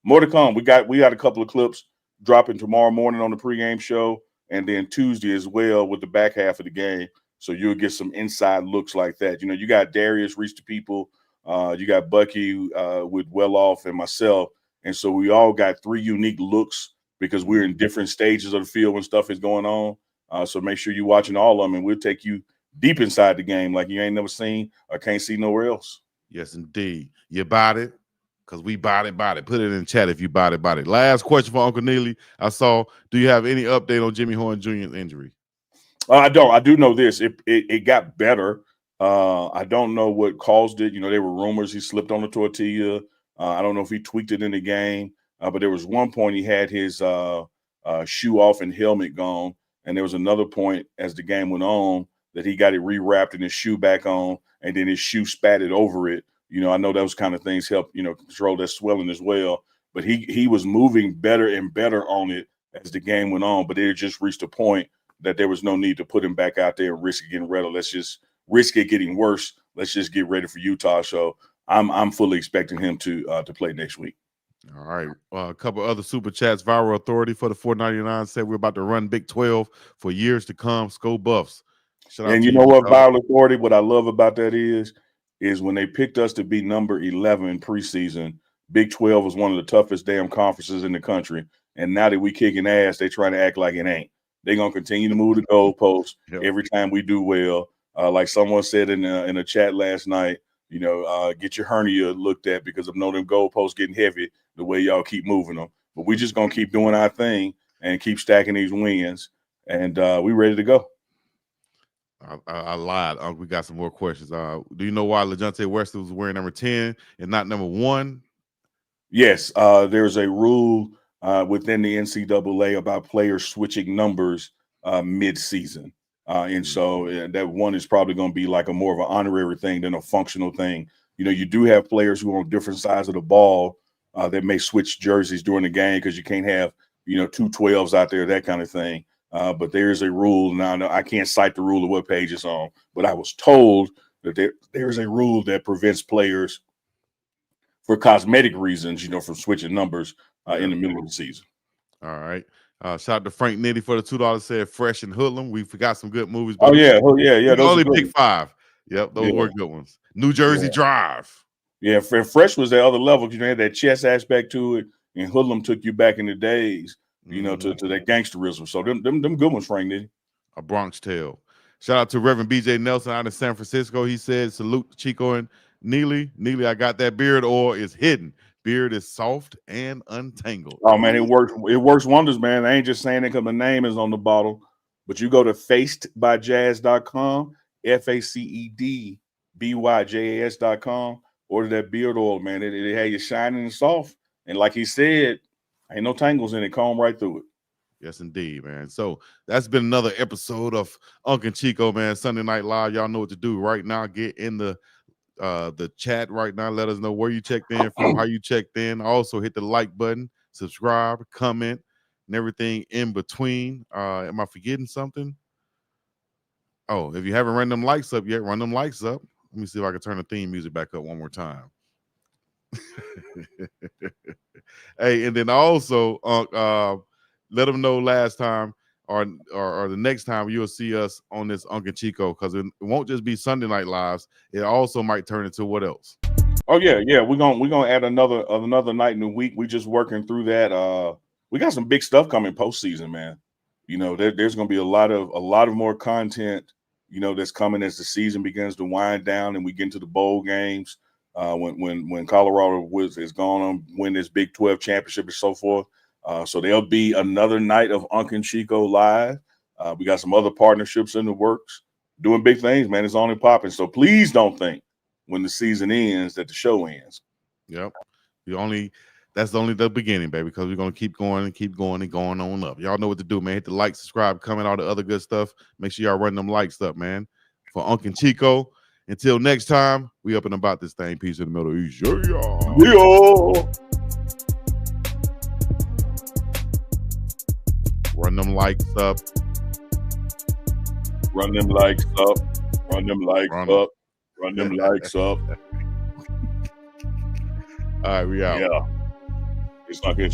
more to come. We got a couple of clips dropping tomorrow morning on the pregame show, and then Tuesday as well with the back half of the game. So you'll get some inside looks like that. You know, you got Darius reach the people. You got Bucky with Well Off and myself. And so we all got 3 unique looks because we're in different stages of the field when stuff is going on. So make sure you're watching all of them, and we'll take you deep inside the game like you ain't never seen or can't see nowhere else. Yes, indeed. You bought it? Because we bought it. Put it in chat if you bought it. Last question for Uncle Neely. I saw, do you have any update on Jimmy Horn Jr.'s injury? I don't. I do know this. It got better. I don't know what caused it. You know, there were rumors he slipped on the tortilla. I don't know if he tweaked it in the game. But there was one point he had his shoe off and helmet gone. And there was another point as the game went on that he got it rewrapped and his shoe back on, and then his shoe spatted over it. You know, I know those kind of things help, you know, control that swelling as well. But he was moving better and better on it as the game went on. But it just reached a point that there was no need to put him back out there and risk it getting red. Let's just risk it getting worse. Let's just get ready for Utah. So I'm fully expecting him to play next week. All right. A couple other super chats. Viral Authority for the 499 said we're about to run Big 12 for years to come. Go Buffs. And you know what, Viral Authority, what I love about that is when they picked us to be number 11 in preseason, Big 12 was one of the toughest damn conferences in the country. And now that we kicking ass, they trying to act like it ain't. They're going to continue to move the goalposts every time we do well. Like someone said in a chat last night, you know, get your hernia looked at because of them goalposts getting heavy the way y'all keep moving them. But we just going to keep doing our thing and keep stacking these wins. And we ready to go. I lied. We got some more questions. Do you know why LaJohntay West was wearing number 10 and not number 1? Yes. There's a rule within the NCAA about players switching numbers mid-season. And so that one is probably going to be like a more of an honorary thing than a functional thing. You know, you do have players who are on different sides of the ball that may switch jerseys during the game because you can't have, you know, 2 12s out there, that kind of thing. But there is a rule. Now, I can't cite the rule of what page it's on, but I was told that there is a rule that prevents players for cosmetic reasons, you know, from switching numbers in the middle of the season. All right. Shout out to Frank Nitty for the $2. Said Fresh and Hoodlum. We forgot some good movies. But yeah. Those only pick 5. Yep, those were good ones. New Jersey Drive. Yeah, Fresh was the other level. You know, had that chess aspect to it, and Hoodlum took you back in the days, you know, to that gangsterism. So them good ones, Frank Nitty. A Bronx Tale. Shout out to Reverend BJ Nelson out in San Francisco. He said, salute to Chico and Neely. Neely, I got that beard oil is hidden. Beard is soft and untangled. Oh man, it works wonders, man. I ain't just saying it because my name is on the bottle, but you go to facedbyjazz.com, FACEDBYJAS.com, order that beard oil, man. It had you shining and soft. And like he said, ain't no tangles in it, comb right through it. Yes, indeed, man. So that's been another episode of UNK and Chico, man. Sunday Night Live. Y'all know what to do right now. Get in the chat right now. Let us know where you checked in from, how you checked in. Also hit the like button, subscribe, comment, and everything in between. Am I forgetting something? Oh, if you haven't run them likes up yet, run them likes up. Let me see if I can turn the theme music back up one more time. Hey, and then also let them know last time or the next time you'll see us on this UNK and Chico, because it won't just be Sunday Night Lives. It also might turn into what else? Oh yeah. We're gonna add another night in the week. We just working through that. We got some big stuff coming postseason, man. You know, there's gonna be a lot of more content, you know, that's coming as the season begins to wind down and we get into the bowl games. When Colorado is going to win this Big 12 championship and so forth. So there'll be another night of UNK and Chico live. We got some other partnerships in the works, doing big things, man. It's only popping. So please don't think when the season ends that the show ends. Yep. That's only the beginning, baby, because we're going to keep going and going on up. Y'all know what to do, man. Hit the like, subscribe, comment, all the other good stuff. Make sure y'all run them likes up, man. For UNK and Chico. Until next time, we up and about this thing. Peace in the Middle East. Yeah. Run them likes up. Run them likes up. Run them likes up. Run them likes up. All right, we out. Yeah. It's not good.